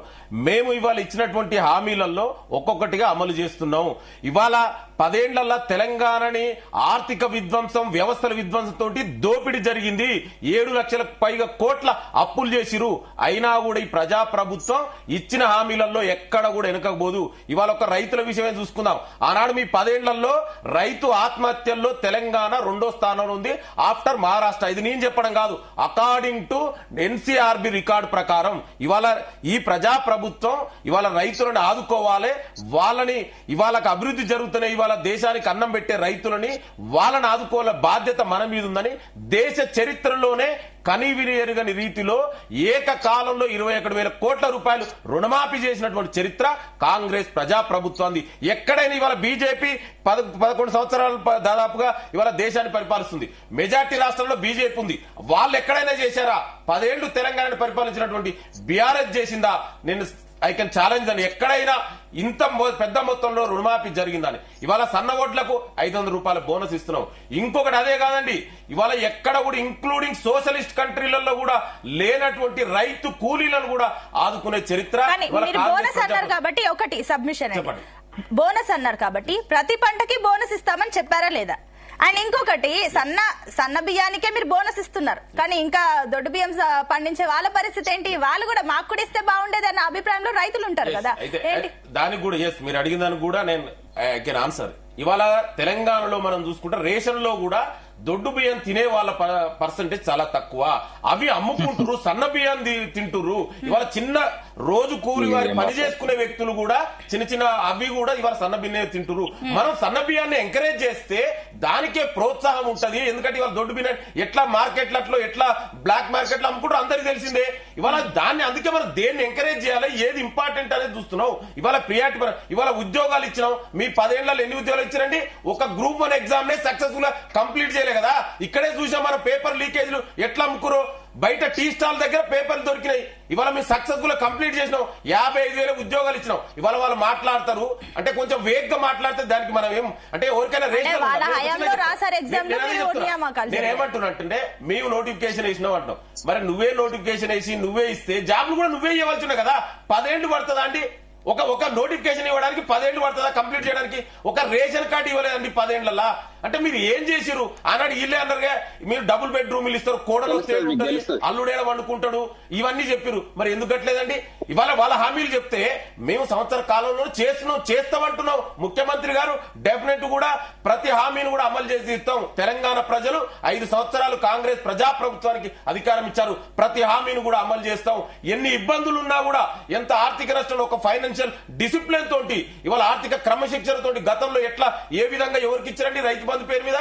మేము ఇవాళ ఇచ్చినటువంటి హామీలలో ఒక్కొక్కటిగా అమలు చేస్తున్నాం. ఇవాళ 10 ఏళ్లలో తెలంగాణని ఆర్థిక విధ్వంసం, వ్యవస్థల విధ్వంసంతో దోపిడీ జరిగింది. 7 లక్షలకు పైగా కోట్ల అప్పులు చేసిరు. అయినా కూడా ఈ ప్రజాప్రభుత్వం ఇచ్చిన హామీలలో ఎక్కడ కూడా వెనకపోదు. ఇవాళ ఒక రైతుల విషయమే చూసుకుందాం. ఆనాడు మీ 10 ఏళ్లలో రైతు ఆత్మహత్యల్లో తెలంగాణ 2వ స్థానంలో ఉంది ఆఫ్టర్ మహారాష్ట్ర. ఇది నేను చెప్పడం కాదు, అకార్డింగ్ టు ఎన్సీఆర్బి రికార్డు ప్రకారం. ఇవాళ ఈ ప్రజాప్రభుత్వం ఇవాళ రైతులను ఆదుకోవాలి, వాళ్ళని ఇవాళకు అభివృద్ధి జరుగుతున్నాయి, ఇవాళ దేశానికి అన్నం పెట్టే రైతులని వాళ్ళని ఆదుకోవాల బాధ్యత మన మీద ఉందని దేశ చరిత్రలోనే కనీవిని ఎరుగని రీతిలో ఏకకాలంలో 21,000 కోట్ల రూపాయలు రుణమాఫీ చేసినటువంటి చరిత్ర కాంగ్రెస్ ప్రజాప్రభుత్వాన్ని. ఎక్కడైనా ఇవాళ బీజేపీ 11 సంవత్సరాలు దాదాపుగా ఇవాళ దేశాన్ని పరిపాలిస్తుంది. మెజార్టీ రాష్ట్రంలో బీజేపీ ఉంది. వాళ్ళు ఎక్కడైనా చేశారా? 10 ఏళ్లు తెలంగాణను పరిపాలించినటువంటి బీఆర్ఎస్ చేసిందా? నేను ఐ కెన్ ఛాలెంజ్ అని. ఎక్కడైనా ఇంత పెద్ద మొత్తంలో రుణమాఫీ జరిగిందని. ఇవాళ సన్న ఓట్లకు 500 రూపాయల బోనస్ ఇస్తున్నాం. ఇంకొకటి అదే కాదండి, ఇవాళ ఎక్కడ కూడా ఇంక్లూడింగ్ సోషలిస్ట్ కంట్రీలలో కూడా లేనటువంటి రైతు కూలీలను కూడా ఆదుకునే చరిత్ర.
కానీ మీరు బోనస్ అన్నారు కాబట్టి ఒకటి సబ్మిషన్,
చెప్పండి.
బోనస్ అన్నారు కాబట్టి ప్రతి పంటకి బోనస్ ఇస్తామని చెప్పారా లేదా? అండ్ ఇంకొకటి, సన్న బియ్యానికే మీరు బోనస్ ఇస్తున్నారు, కానీ ఇంకా దొడ్డు బియ్యం పండించే వాళ్ళ పరిస్థితి ఏంటి? వాళ్ళు కూడా మాకు కూడా ఇస్తే బాగుండేది అన్న అభిప్రాయంలో రైతులు ఉంటారు కదా. ఏంటి
దానికి కూడా ఎస్, మీరు అడిగిన దానికి కూడా నేను ఐ కెన్ ఆన్సర్. ఇవాళ తెలంగాణలో మనం చూసుకుంటే రేషన్ లో కూడా దొడ్డు బియ్యం తినే వాళ్ళ పర్సంటేజ్ చాలా తక్కువ. అవి అమ్ముకుంటారు, సన్న బియ్యం తింటురు. ఇవాళ చిన్న రోజు కూలి వారి పని చేసుకునే వ్యక్తులు కూడా చిన్న అవి కూడా ఇవాళ సన్న బియ్యం తింటురు. మనం సన్న బియ్యాన్ని ఎంకరేజ్ చేస్తే దానికే ప్రోత్సాహం ఉంటది. ఎందుకంటే ఇవాళ దొడ్డు బియ్యం ఎట్లా మార్కెట్లలో ఎట్లా బ్లాక్ మార్కెట్ లో అమ్ముకుంటారు అందరికి తెలిసిందే. ఇవాళ దాన్ని అందుకే మనం దేన్ని ఎంకరేజ్ చేయాలి, ఏది ఇంపార్టెంట్ అనేది చూస్తున్నాం. ఇవాళ ప్రియారిటీ ఇవాళ ఉద్యోగాలు ఇచ్చినాం. మీ 10 ఏళ్లలో ఎన్ని ఉద్యోగాలు ఇచ్చారండి? ఒక గ్రూప్ 1 ఎగ్జామ్ నే సక్సెస్ఫుల్ గా కంప్లీట్ చేయలేదు కదా. ఇక్కడే చూసాం మన పేపర్ లీకేజ్లు ఎట్లా అమ్ముకురో. బయట టీ స్టాల్ దగ్గర పేపర్లు దొరికినాయి. ఇవాళ మేము సక్సెస్ఫుల్ గా కంప్లీట్ చేసినాం. 55,000 ఉద్యోగాలు ఇచ్చినాం. ఇవాళ వాళ్ళు మాట్లాడతారు అంటే కొంచెం వేగ్ గా మాట్లాడితే దానికి మనం ఏం అంటే ఎవరికైనా నేనేమంటున్నా అంటే మేము నోటిఫికేషన్ వేసినాం అంటున్నాం. మరి నువ్వే నోటిఫికేషన్ వేసి నువ్వే ఇస్తే జాబ్లు కూడా నువ్వే ఇవ్వాల్సిన కదా. 10 ఏళ్లు పడుతుందా అండి? ఒక నోటిఫికేషన్ ఇవ్వడానికి 10 ఏళ్లు పడుతుందా కంప్లీట్ చేయడానికి? ఒక రేషన్ కార్డు ఇవ్వలేదండి 10 ఏళ్లలో. అంటే మీరు ఏం చేసిరు? ఆనాడు ఇల్లే అన్నారుగా, మీరు డబుల్ బెడ్రూమ్లు ఇస్తారు, కోడలు వస్తే అల్లుడేడ వండుకుంటాడు, ఇవన్నీ చెప్పిరు. మరి ఎందుకు కట్టలేదండి? ఇవాళ వాళ్ళ హామీలు చెప్తే మేము సంవత్సర కాలంలో చేస్తామంటున్నాం. ముఖ్యమంత్రి గారు డెఫినెట్ కూడా ప్రతి హామీని కూడా అమలు చేసి ఇస్తాం. తెలంగాణ ప్రజలు 5 సంవత్సరాలు కాంగ్రెస్ ప్రజాప్రభుత్వానికి అధికారం ఇచ్చారు. ప్రతి హామీని కూడా అమలు చేస్తాం. ఎన్ని ఇబ్బందులు ఉన్నా కూడా, ఎంత ఆర్థిక నష్టంలో ఒక ఫైనాన్షియల్ డిసిప్లిన్ తోటి ఇవాళ ఆర్థిక క్రమశిక్షణ తోటి గతంలో ఎట్లా ఏ విధంగా ఎవరికి ఇచ్చారండి రైతు బంధు పేరు మీద?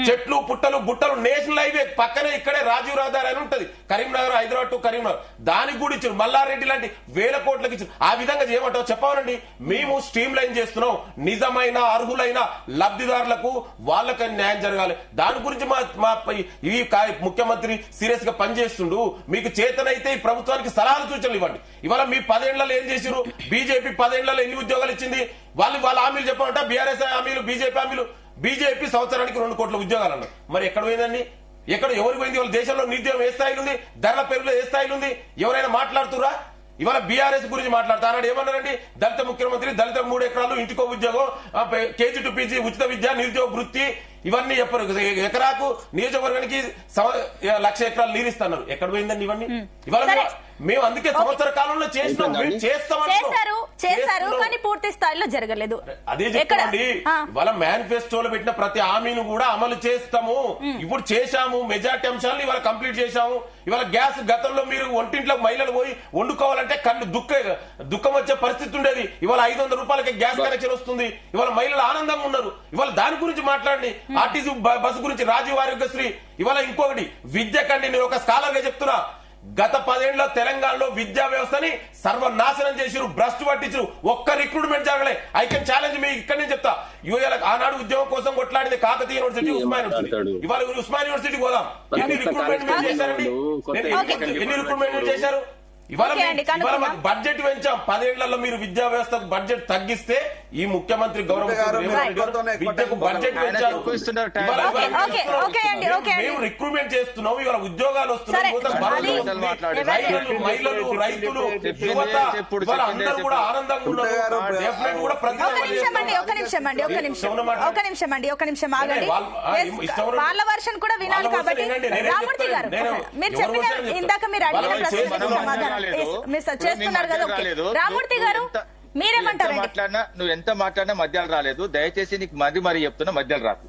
చెట్లు పుట్టలు గుట్టలు నేషనల్ హైవే పక్కనే ఇక్కడే రాజీవ్ రహదారి అని ఉంటది, కరీంనగర్, హైదరాబాద్ టు కరీంనగర్. దానికి కూడా ఇచ్చారు. మల్లారెడ్డి లాంటి 1000 కోట్లకి ఇచ్చారు. ఆ విధంగా చేయమంటావు? చెప్పాలండి. మేము స్ట్రీమ్ లైన్ చేస్తున్నాం. నిజమైన అర్హులైన లబ్ధిదారులకు వాళ్ళకి న్యాయం జరగాలి. దాని గురించి మా ఈ ముఖ్యమంత్రి సీరియస్ గా పనిచేస్తుండు. మీకు చేతనైతే ఈ ప్రభుత్వానికి సలహాలు సూచనలు ఇవ్వండి. ఇవాళ మీ 10 ఏళ్లలో ఏం చేసిరు? బీజేపీ 10 ఏళ్లలో ఎన్ని ఉద్యోగాలు ఇచ్చింది? వాళ్ళ హామీలు చెప్పమంట. బీఆర్ఎస్ హామీలు, బీజేపీ హామీలు. బీజేపీ సంవత్సరానికి 2 కోట్ల ఉద్యోగాలు అన్నారు. మరి ఎక్కడ పోయిందండి? ఎవరికి పోయింది? వాళ్ళ దేశంలో నిరుద్యోగం ఏ స్థాయిలో ఉంది? ధరల పెరుగులో ఏ స్థాయిలో ఉంది? ఎవరైనా మాట్లాడుతురా? ఇవాళ బీఆర్ఎస్ గురించి మాట్లాడుతారు. ఏమన్నారండి? దళిత ముఖ్యమంత్రి, దళిత 3 ఎకరాలు, ఇంటికో ఉద్యోగం, కేజీ టు పీజీ ఉచిత విద్య, నిరుద్యోగ వృత్తి, ఇవన్నీ చెప్పారు. ఎకరాకు నియోజకవర్గానికి 1,00,000 ఎకరాలు నీరు ఇస్తున్నారు. ఎక్కడ పోయిందండి ఇవన్నీ? ఇవాళ మేము అందుకే సంవత్సర కాలంలో
చేస్తారు కానీ పూర్తి స్థాయిలో జరగలేదు.
అదే చెప్పండి. ఇవాళ మేనిఫెస్టోలో పెట్టిన ప్రతి హామీని కూడా అమలు చేస్తాము. ఇప్పుడు చేశాము. మెజార్టీ అంశాలను ఇవాళ కంప్లీట్ చేశాము. ఇవాళ గ్యాస్ గతంలో మీరు ఒంటింట్లో మహిళలు పోయి వండుకోవాలంటే కళ్ళు దుఃఖం వచ్చే పరిస్థితి ఉండేది. ఇవాళ 500 రూపాయలకి గ్యాస్ కనెక్షన్ వస్తుంది. ఇవాళ మహిళలు ఆనందంగా ఉన్నారు. ఇవాళ దాని గురించి మాట్లాడండి. ఆర్టీసీ బస్సు గురించి, రాజీవ్ ఆరోగ్యశ్రీ. ఇవాళ ఇంకొకటి విద్య కండి. నేను ఒక స్కాలర్ గా చెప్తున్నా, గత 10 ఏళ్ల తెలంగాణలో విద్యా వ్యవస్థని సర్వనాశనం చేసిరు, భ్రష్టు పట్టించారు, ఒక్క రిక్రూట్మెంట్ జరగలే. ఐ కెన్ ఛాలెంజ్ మీ ఇక్కడ నుంచి చెప్తా. ఆనాడు ఉద్యోగం కోసం కొట్లాడింది కాకతీయ యూనివర్సిటీ, ఉస్మాన్ యూనివర్సిటీ. ఇవాళ ఉస్మాన్ యూనివర్సిటీ పోదాం, ఎన్ని రిక్రూట్మెంట్ చేశారండి? ఎన్ని రిక్రూట్మెంట్ చేశారు? ఇవాళ బడ్జెట్ పెంచాం. 10 ఏళ్లలో మీరు విద్యా వ్యవస్థకు బడ్జెట్ తగ్గిస్తే ఈ ముఖ్యమంత్రి గౌరవ విద్యకు బడ్జెట్ పెంచారు. మేము రిక్రూట్మెంట్ చేస్తున్నాం, ఇవాళ ఉద్యోగాలు వస్తున్నాయి, మహిళలు, రైతులు, యువత ఇవాళ అందరూ కూడా ఆనందంగా ఉన్నారు. డెఫినెట్ కూడా
వాళ్ళ వర్షన్ కూడా వినాలి. కాబట్టి రామూర్తి గారు మీరు చెప్పిన ఇందాక మీరు అడిగిన ప్రశ్న సమాధానం మీరు చేస్తున్నారు కదా. రామూర్తి గారు మీరేమంటారు?
నువ్వు ఎంత మాట్లాడినా మధ్యాలు రాలేదు. దయచేసి నీకు మరి చెప్తున్నా, మధ్యాలు రాదు.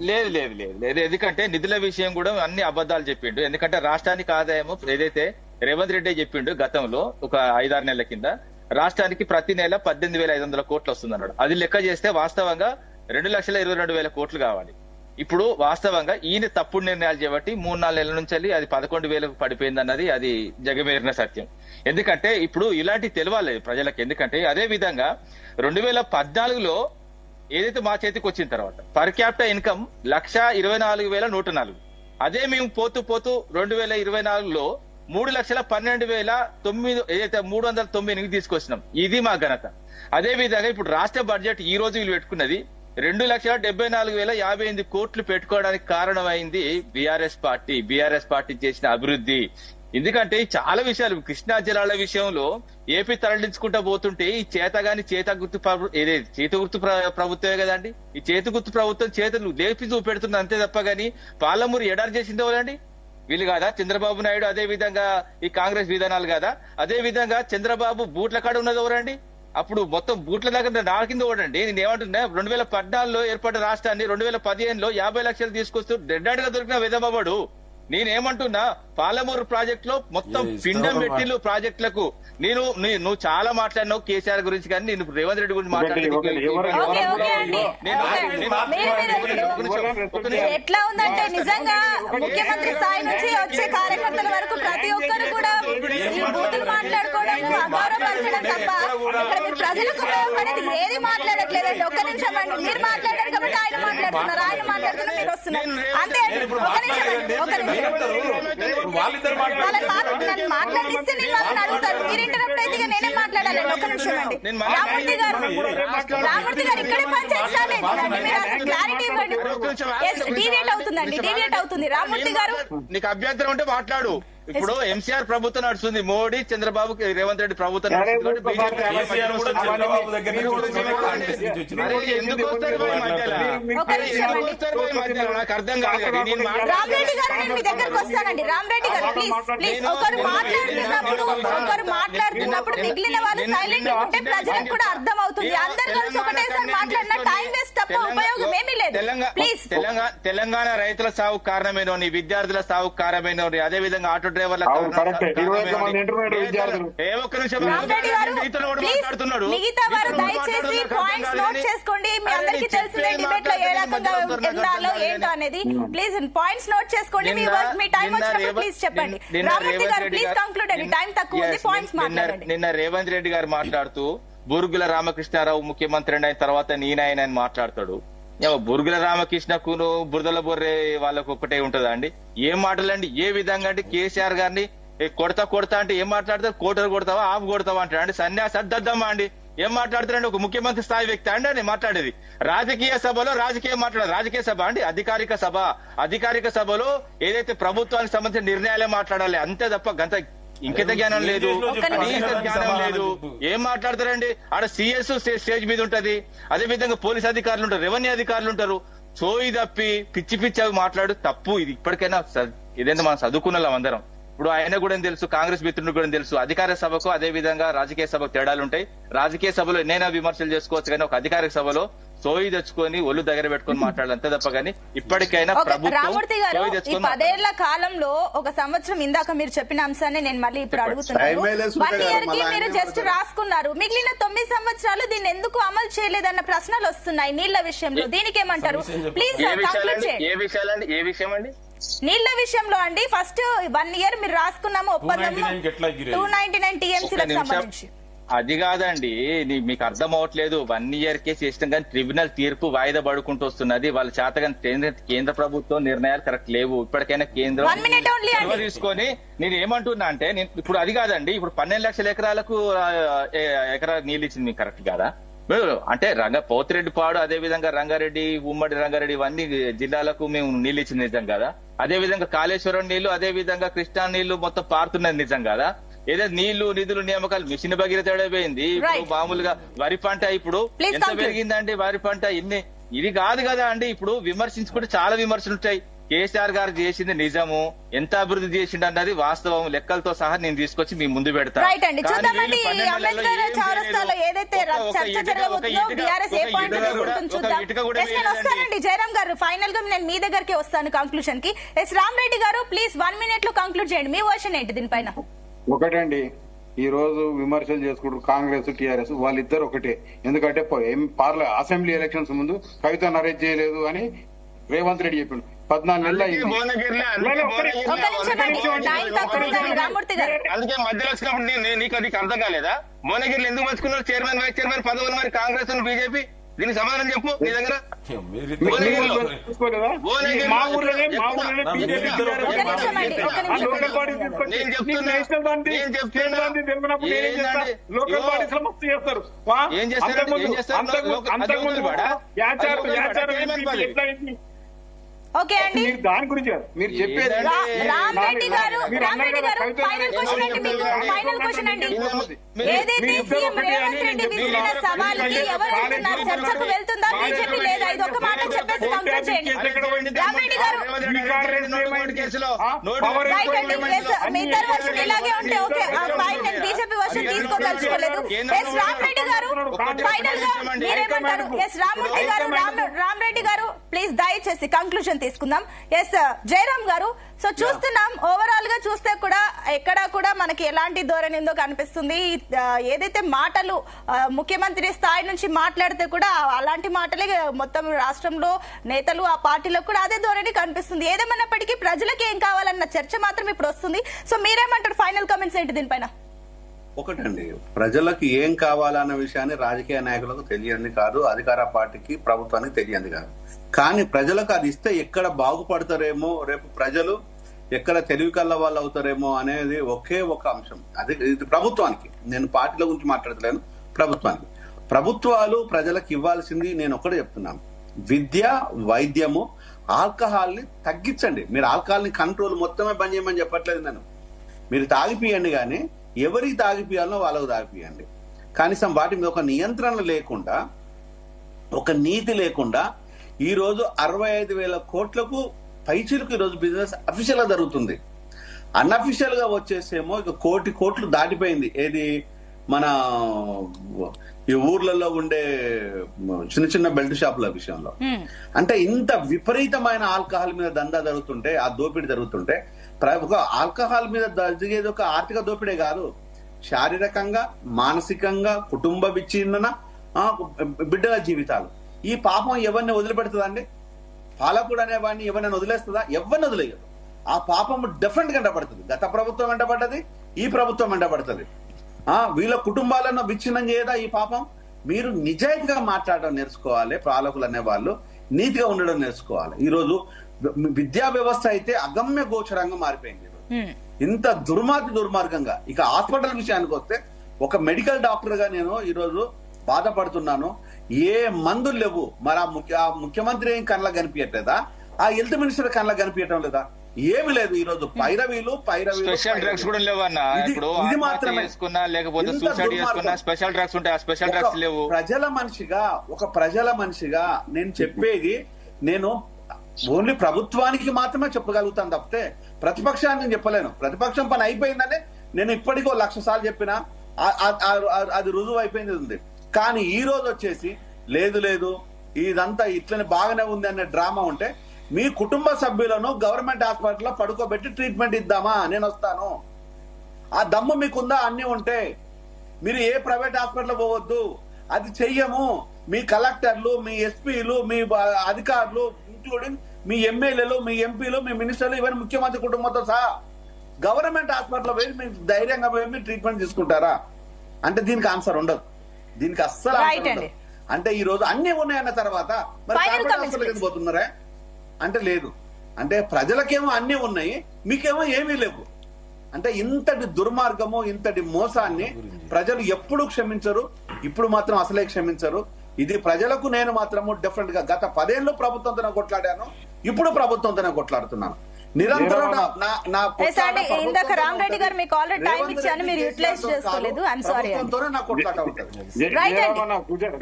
లేదు లేదు లేదు లేదు ఎందుకంటే నిధుల విషయం కూడా అన్ని అబద్దాలు చెప్పిండు. ఎందుకంటే రాష్ట్రానికి ఆదాయం ఏదైతే రేవంత్ రెడ్డి చెప్పిండు గతంలో ఒక 5-6 నెలల కింద, రాష్ట్రానికి ప్రతి నెల 18,500 కోట్లు వస్తుందన్నాడు. అది లెక్క చేస్తే వాస్తవంగా 2,22,000 కోట్లు కావాలి. ఇప్పుడు వాస్తవంగా ఈయన తప్పుడు నిర్ణయాలు చేపట్టి 3-4 నెలల నుంచి అది 11,000కు పడిపోయింది అన్నది అది జగమేరిన సత్యం. ఎందుకంటే ఇప్పుడు ఇలాంటి తెలవాలి ప్రజలకు. ఎందుకంటే అదే విధంగా 2014లో ఏదైతే మా చేతికి వచ్చిన తర్వాత పర్ క్యాపిటల్ ఇన్కమ్ 1,24,104. అదే మేము పోతూ 2024లో 3,12,900 ఏదైతే 398 తీసుకొచ్చినాం. ఇది మా ఘనత. అదే విధంగా ఇప్పుడు రాష్ట్ర బడ్జెట్ ఈ రోజు వీళ్ళు పెట్టుకున్నది 2,74,058 కోట్లు పెట్టుకోవడానికి కారణమైంది బీఆర్ఎస్ పార్టీ చేసిన అభివృద్ధి. ఎందుకంటే చాలా విషయాలు, కృష్ణా జలాల విషయంలో ఏపీ తరలించుకుంటా పోతుంటే ఈ చేత గుర్తు ప్రభుత్వమే కదండి. ఈ చేతి గుర్తు ప్రభుత్వం చేతులు లేపి చూపెడుతుంది అంతే తప్ప గాని పాలమూరు ఎడారి చేసింది ఎవరండి? వీళ్ళు కాదా? చంద్రబాబు నాయుడు. అదే విధంగా ఈ కాంగ్రెస్ విధానాలు కాదా? అదే విధంగా చంద్రబాబు బూట్ల కాడ ఉన్నది ఎవరండి? అప్పుడు మొత్తం బూట్ల దగ్గర నా కింద ఓడండి. నేను ఏమంటున్నా, 2014లో ఏర్పడ్డ రాష్ట్రాన్ని 2015లో 50 లక్షలు తీసుకొస్తూ డెడ్డాడిగా దొరికిన విధమవాడు. నేనేమంటున్నా, పాలమూరు ప్రాజెక్ట్ లో మొత్తం పిండం పెట్టిలు ప్రాజెక్టులకు. నువ్వు చాలా మాట్లాడినావు కేసీఆర్ గురించి, కానీ నేను రేవంత్ రెడ్డి గురించి
ఎట్లా ఉందంటే నిజంగా ముఖ్యమంత్రి స్థాయి నుంచి వచ్చే కార్యకర్తల వరకు ప్రతి ఒక్కరు కూడా ఈ బూతులు మాట్లాడుకోవడం, అగౌరవపరచడం తప్ప ఇక్కడ మీరు ప్రజలకు ఉపయోగపడేది ఏది మాట్లాడట్లేదండి. ఒక్క నిమిషం అండి, మీరు మాట్లాడారు కాబట్టి ఆయన మాట్లాడుతున్నారు, ఆయన మాట్లాడుతున్నారు, మీరు వస్తున్నారు అంతే. ఒక నిమిషం అండి, ఒక నిమిషం. వాళ్ళని మాట్లాడిస్తే నేను వాళ్ళని అడుగుతాను, మీరు ఇంటరప్ట్ అయితే నేనే మాట్లాడాలండి. ఒక నిమిషం అండి. రామూర్తి గారు ఇక్కడే పంచాయతీ స్టార్ట్ అవుతుందండి, మీరు అసలు క్లారిటీ ఇవ్వండి. డివేట్ అవుతుందండి, డివేట్ అవుతుంది. రామూర్తి గారు
నీకు అభ్యంతరం ఉంటే మాట్లాడు. ఇప్పుడు ఎంసీఆర్ ప్రభుత్వం నడుస్తుంది, మోడీ చంద్రబాబు రేవంత్ రెడ్డి ప్రభుత్వం నడుస్తుంది. నాకు అర్థం కాదు.
రామరెడ్డి గారు నేను మీ దగ్గరకు వస్తానండి. రామరెడ్డి గారు ప్లీజ్ ప్లీజ్, ఒకరు మాట్లాడుతున్నప్పుడు మిగిలిన వాళ్ళు సైలెంట్ ఉంటే ప్రజలకు కూడా అర్థం అవుతుంది. అందరు కలిసి ఒకటేసారి మాట్లాడిన టైం వేస్ట్ తప్ప ఉపయోగం ఏమీ లేదు. ప్లీజ్.
తెలంగాణ రైతుల సాగు కారణమైన, విద్యార్థుల సాగు కారణమైన, అదే విధంగా ఆటో డ్రైవర్ల
మిగతా వారు దయచేసి పాయింట్స్ నోట్ చేసుకోండి. మీ అందరికీ తెలిసిన డిబేట్ లో ఏ రకంగా ఉండాలో ఏంటో అనేది ప్లీజ్ పాయింట్స్ నోట్ చేసుకోండి. మీ టైం వచ్చినప్పుడు ప్లీజ్ చెప్పండి. రామూర్తి గారు ప్లీజ్ కంక్లూడ్ అండి, టైం తక్కువ ఉంది, పాయింట్స్ మాట్లాడండి.
నిన్న రేవంత్ రెడ్డి గారు మాట్లాడుతూ బూరుగుల రామకృష్ణారావు ముఖ్యమంత్రి అయిన తర్వాత నేనైనా మాట్లాడతాడు. బురుగుల రామకృష్ణకు బురదల బొర్రే వాళ్ళకు ఒక్కటే ఉంటుందా అండి? ఏం మాటలండి? ఏ విధంగా అంటే కేసీఆర్ గారిని కొడతా అంటే ఏం మాట్లాడతారు? కోటరు కొడతావా, ఆపు కొడతావా అంటాడు అండి. సన్యాసి అద్దద్దమ్మా అండి, ఏం మాట్లాడుతారండి? ఒక ముఖ్యమంత్రి స్థాయి వ్యక్తి అండి అని మాట్లాడేది. రాజకీయ సభలో రాజకీయం మాట్లాడారు. రాజకీయ సభ అండి, అధికారిక సభలో ఏదైతే ప్రభుత్వానికి సంబంధించిన నిర్ణయాలే మాట్లాడాలి అంతే తప్ప గంత ఇంకెంత జ్ఞానం లేదు, జ్ఞానం లేదు. ఏం మాట్లాడతారండి? ఆడ సిఎస్ స్టేజ్ మీద ఉంటది, అదే విధంగా పోలీస్ అధికారులు ఉంటారు, రెవెన్యూ అధికారులు ఉంటారు. సోయి తప్పి పిచ్చి అవి మాట్లాడు తప్పు. ఇది ఇప్పటికైనా ఇదేంత మనం చదువుకున్నాం అందరం. ఇప్పుడు ఆయన కూడా తెలుసు, కాంగ్రెస్ మిత్రుడు కూడా తెలుసు, అధికార సభకు అదే విధంగా రాజకీయ సభకు తేడాలు ఉంటాయి. రాజకీయ సభలో ఎన్నైనా విమర్శలు చేసుకోవచ్చు, కానీ ఒక అధికారిక సభలో సోయి తెచ్చుకొని ఒళ్ళు దగ్గర పెట్టుకుని మాట్లాడాలి అంతే తప్ప. కానీ ఇప్పటికైనా
రామూర్తి గారు ఈ 10 ఏళ్ల కాలంలో 1 సంవత్సరం ఇందాక మీరు చెప్పిన అంశాన్ని నేను మళ్ళీ ఇప్పుడు అడుగుతున్నాను. 1 ఇయర్ కి మీరు జస్ట్ రాసుకున్నారు, మిగిలిన 9 సంవత్సరాలు దీన్ని ఎందుకు అమలు చేయలేదన్న ప్రశ్నలు వస్తున్నాయి నీళ్ల విషయంలో. దీనికి ఏమంటారు? ప్లీజ్ కంక్లూడ్ చేయండి.
ఏ విషయం అండి?
నీళ్ల విషయంలో అండి ఫస్ట్ 1 year మీరు రాసుకున్నాము ఒప్పందం
299 కి ఎట్లా ఎగిరాయి?
299 టీఎంసీలకు సంబంధించి.
అది కాదండి, మీకు అర్థం అవట్లేదు. 1 year కేసు ఇష్టం కానీ ట్రిబ్యునల్ తీర్పు వాయిదా పడుకుంటూ వస్తున్నది. వాళ్ళ చేతగాని కేంద్ర ప్రభుత్వం నిర్ణయాలు కరెక్ట్ లేవు. ఇప్పటికైనా కేంద్రం
1 minute only అండి.
చొరవ తీసుకొని నేను ఏమంటున్నా అంటే, నేను ఇప్పుడు అది కాదండి, ఇప్పుడు 12 లక్షల ఎకరాలకు ఎకరా నీళ్ళు ఇచ్చింది మీకు కరెక్ట్ కాదా? అంటే పోతిరెడ్డిపాడు, అదే విధంగా రంగారెడ్డి, ఉమ్మడి రంగారెడ్డి ఇవన్నీ జిల్లాలకు మేము నీళ్ళు ఇచ్చింది నిజం కదా? అదే విధంగా కాళేశ్వరం నీళ్లు, అదే విధంగా కృష్ణా నీళ్లు మొత్తం పారుతున్నది నిజం కదా? ఏదైతే నీళ్లు నిధులు నియామకాలు మిషన్ భగీరథ పోయింది. ఇప్పుడు మామూలుగా వరి పంట ఇప్పుడు ఎంత పెరిగిందండి? వరి పంట ఇది కాదు కదా అండి. ఇప్పుడు విమర్శించుకుంటే చాలా విమర్శలు ఉంటాయి. కేసీఆర్ గారు చేసింది నిజము, ఎంత అభివృద్ధి చేసిండు అన్నది వాస్తవం, లెక్కలతో సహా నేను తీసుకొచ్చి మీ ముందు పెడతాను.
జయరామ్ గారు ఫైనల్ గా నేను మీ దగ్గరికి వస్తాను కంక్లూషన్ కి. రామ్ రెడ్డి గారు ప్లీజ్ 1 minute లో కంక్లూడ్ చేయండి, మీ వర్షన్ ఏంటి దీనిపైన?
ఒకటండి, ఈ రోజు విమర్శలు చేసుకుంటారు కాంగ్రెస్ టీఆర్ఎస్, వాళ్ళిద్దరు ఒకటే. ఎందుకంటే అసెంబ్లీ ఎలక్షన్స్ ముందు కవితను అరెస్ట్ చేయలేదు అని రేవంత్ రెడ్డి చెప్పిండు. 14 నెలలు అయింది.
అందుకే మధ్యలో వచ్చినప్పుడు నీకు అర్థం కాలేదా? భువనగిరిలో ఎందుకు పంచుకున్నారు చైర్మన్ వైస్ చైర్మన్ పదవులు? మరి కాంగ్రెస్ బీజేపీ దీనికి సమాధానం చెప్పు నీ దగ్గర.
ఓకే అండి,
దాని గురించి మీరు చెప్పేది
రామ్ రెడ్డి గారు ఫైనల్ క్వశ్చన్ అండి, మీకు ఫైనల్ క్వశ్చన్ అండి. ఏదైతే సీఎం రేవంత్ రెడ్డి విసిరిన సవాల్కి ఎవరు వెళ్తున్నారు? చర్చకు వెళ్తుందా బీజేపీ లేదా? ఇది ఒక మాట చెప్పేసి కంక్లూడ్ చేయండి. రామ్ రెడ్డి గారు రైట్ అండి, మీ ఇద్దరు వర్షన్ ఇలాగే ఉంటే ఓకే ఫైన్. నేను బీజేపీ వర్షన్ తీసుకోదలుచుకోలేదు. రామ్ రెడ్డి గారు ఫైనల్ గా మీరేమంటారు? రామ్ రెడ్డి గారు ప్లీజ్ దయచేసి కంక్లూజన్ తీసుకుందాం. జయరామ్ గారు, సో చూస్తున్నాం ఓవరాల్ గా చూస్తే కూడా ఎక్కడా కూడా మనకి ఎలాంటి ధోరణి ఉందో కనిపిస్తుంది. ఏదైతే మాటలు ముఖ్యమంత్రి స్థాయి నుంచి మాట్లాడితే కూడా అలాంటి మాటలే మొత్తం రాష్ట్రంలో నేతలు ఆ పార్టీలో కూడా అదే ధోరణి కనిపిస్తుంది. ఏదేమన్నప్పటికీ ప్రజలకు ఏం కావాలన్న చర్చ మాత్రం ఇప్పుడు వస్తుంది. సో మీరేమంటారు? ఫైనల్ కామెంట్స్ ఏంటి దీనిపైన?
ఒకటండి, ప్రజలకు ఏం కావాలన్న విషయాన్ని రాజకీయ నాయకులకు తెలియంది కాదు, అధికార పార్టీకి ప్రభుత్వానికి తెలియంది కాదు. కానీ ప్రజలకు అది ఇస్తే ఎక్కడ బాగుపడతారేమో, రేపు ప్రజలు ఎక్కడ తెలివి కల్ల వాళ్ళు అవుతారేమో అనేది ఒకే ఒక అంశం. అది ఇది ప్రభుత్వానికి, నేను పార్టీల గురించి మాట్లాడలేను, ప్రభుత్వానికి. ప్రభుత్వాలు ప్రజలకు ఇవ్వాల్సింది నేను ఒకటే చెప్తున్నాను, విద్య, వైద్యము, ఆల్కహాల్ ని తగ్గించండి. మీరు ఆల్కహాల్ ని కంట్రోల్ మొత్తమే బంద్ చేయమని చెప్పట్లేదు నేను. మీరు తాగిపియండి, కానీ ఎవరికి తాగిపియాలనో వాళ్ళకు తాగిపియండి. కనీసం వాటి మీద ఒక నియంత్రణ లేకుండా, ఒక నీతి లేకుండా ఈ రోజు 65,000 కోట్లకు పైచీలకు ఈ రోజు బిజినెస్ అఫీషియల్ గా జరుగుతుంది. అన్అఫీషియల్ గా వచ్చేసేమో ఇక 1 కోటి కోట్లు దాటిపోయింది. ఏది మన ఈ ఊర్లలో ఉండే చిన్న చిన్న బెల్ట్ షాపుల విషయంలో. అంటే ఇంత విపరీతమైన ఆల్కహాల్ మీద దందా జరుగుతుంటే, ఆ దోపిడీ జరుగుతుంటే, ఒక ఆల్కహాల్ మీద జరిగేది ఒక ఆర్థిక దోపిడే కాదు, శారీరకంగా, మానసికంగా, కుటుంబ విచ్ఛిన్నన, బిడ్డల జీవితాలు. ఈ పాపం ఎవరిని వదిలిపెడుతుందండి? పాలకుడు అనేవాడిని ఎవరిని వదిలేస్తుందా? ఎవరిని వదిలేయదు. ఆ పాపం డెఫినెట్ గా వెంటబడుతుంది. గత ప్రభుత్వం వెంటబడ్డది, ఈ ప్రభుత్వం వెంటబడుతుంది. వీళ్ళ కుటుంబాలను విచ్ఛిన్నం చేయదా ఈ పాపం? మీరు నిజాయితీగా మాట్లాడడం నేర్చుకోవాలి. పాలకులు అనేవాళ్ళు నీతిగా ఉండడం నేర్చుకోవాలి. ఈ రోజు విద్యా వ్యవస్థ అయితే అగమ్య గోచరంగా మారిపోయింది. ఇంత దుర్మార్గంగా. ఇక హాస్పిటల్ విషయానికి వస్తే, ఒక మెడికల్ డాక్టర్ గా నేను ఈ రోజు బాధపడుతున్నాను. ఏ మందులు లేవు. మరి ఆ ముఖ్యమంత్రి ఏం కళ్ళ కనిపించట్లేదా? ఆ హెల్త్ మినిస్టర్ కళ్ళ కనిపించడం లేదా? ఏమి లేదు. ఈ రోజు పైరవీలు
స్పెషల్ డ్రగ్స్ కూడా లేవు అన్న. ఇప్పుడు
ఇది మాత్రమే
లేకపోతే సూసైడ్ చేసుకున్నా స్పెషల్ డ్రగ్స్ ఉంటాయి, ఆ స్పెషల్ డ్రగ్స్ లేవు.
ఒక ప్రజల మనిషిగా నేను చెప్పేది, నేను ఓన్లీ ప్రభుత్వానికి మాత్రమే చెప్పగలుగుతాను తప్పితే ప్రతిపక్షాన్ని చెప్పలేను. ప్రతిపక్షం పని అయిపోయిందని నేను ఇప్పటికో 1,00,000 సార్లు చెప్పినా అది రుజువు అయిపోయింది ఉంది. కానీ ఈ రోజు వచ్చేసి లేదు ఇదంతా ఇట్లనే బాగానే ఉంది అనే డ్రామా ఉంటే, మీ కుటుంబ సభ్యులను గవర్నమెంట్ హాస్పిటల్లో పడుకోబెట్టి ట్రీట్మెంట్ ఇద్దామా, నేను వస్తాను. ఆ దమ్ము మీకుందా? అన్ని ఉంటే మీరు ఏ ప్రైవేట్ హాస్పిటల్ పోవద్దు. అది చెయ్యము. మీ కలెక్టర్లు, మీ ఎస్పీలు, మీ అధికారులు ఇంక్లూడింగ్ మీ ఎమ్మెల్యేలు, మీ ఎంపీలు, మీ మినిస్టర్లు, ఈవెన్ ముఖ్యమంత్రి కుటుంబంతో సహా గవర్నమెంట్ హాస్పిటల్లో పోయి మీరు ధైర్యంగా పోయి మీరు ట్రీట్మెంట్ తీసుకుంటారా అంటే దీనికి ఆన్సర్ ఉండదు. దీనికి అస్సలు
Right
ఆన్సర్
అండి.
ఉండదు. అంటే ఈ రోజు అన్ని ఉన్నాయన్న తర్వాత మరి
Final
కార్పొరేట్
comments,
హాస్పిటల్కి పోతున్నారా అంటే లేదు. అంటే ప్రజలకేమో అన్ని ఉన్నాయి, మీకేమో ఏమీ లేవు. అంటే ఇంతటి దుర్మార్గము, ఇంతటి మోసాన్ని ప్రజలు ఎప్పుడు క్షమించరు, ఇప్పుడు మాత్రం అసలే క్షమించరు. ఇది ప్రజలకు నేను మాత్రము డెఫినెట్ గా గత 10 ఏళ్ళు ప్రభుత్వంతోనే కొట్లాడాను, ఇప్పుడు ప్రభుత్వంతోనే కొట్లాడుతున్నాను. నిరంతరం నా
Yes, అండి. ఇందాక రామరెడ్డి గారు మీకు ఆల్రెడీ టైం ఇచ్చాను, మీరు యూటిలైజ్ చేసుకోలేదు. I'm sorry.
ప్రభుత్వంతోనే నా కొట్లాట ఉంటుంది.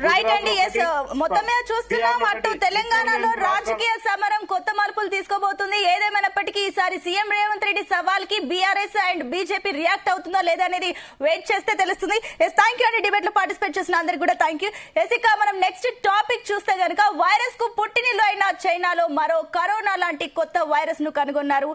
రైట్ అండి. ఎస్, మొత్తం మీద చూస్తున్నాం అటు తెలంగాణలో రాజకీయ సమరం కొత్త మలుపులు తీసుకోబోతుంది. ఏదేమైనప్పటికీ ఈసారి సీఎం రేవంత్ రెడ్డి సవాల్ కి బీఆర్ఎస్ అండ్ బీజేపీ రియాక్ట్ అవుతుందా లేదా అనేది వెయిట్ చేస్తే తెలుస్తుంది. ఎస్, థ్యాంక్ యూ అండి. డిబేట్ లో పార్టిసిపేట్ చేసిన అందరికి కూడా థ్యాంక్ యూ. ఎస్, ఇక మనం నెక్స్ట్ టాపిక్ చూస్తే గనుక వైరస్ కు పుట్టినిల్లు అయిన చైనాలో మరో కరోనా లాంటి కొత్త వైరస్ ను కనుగొన్నారు.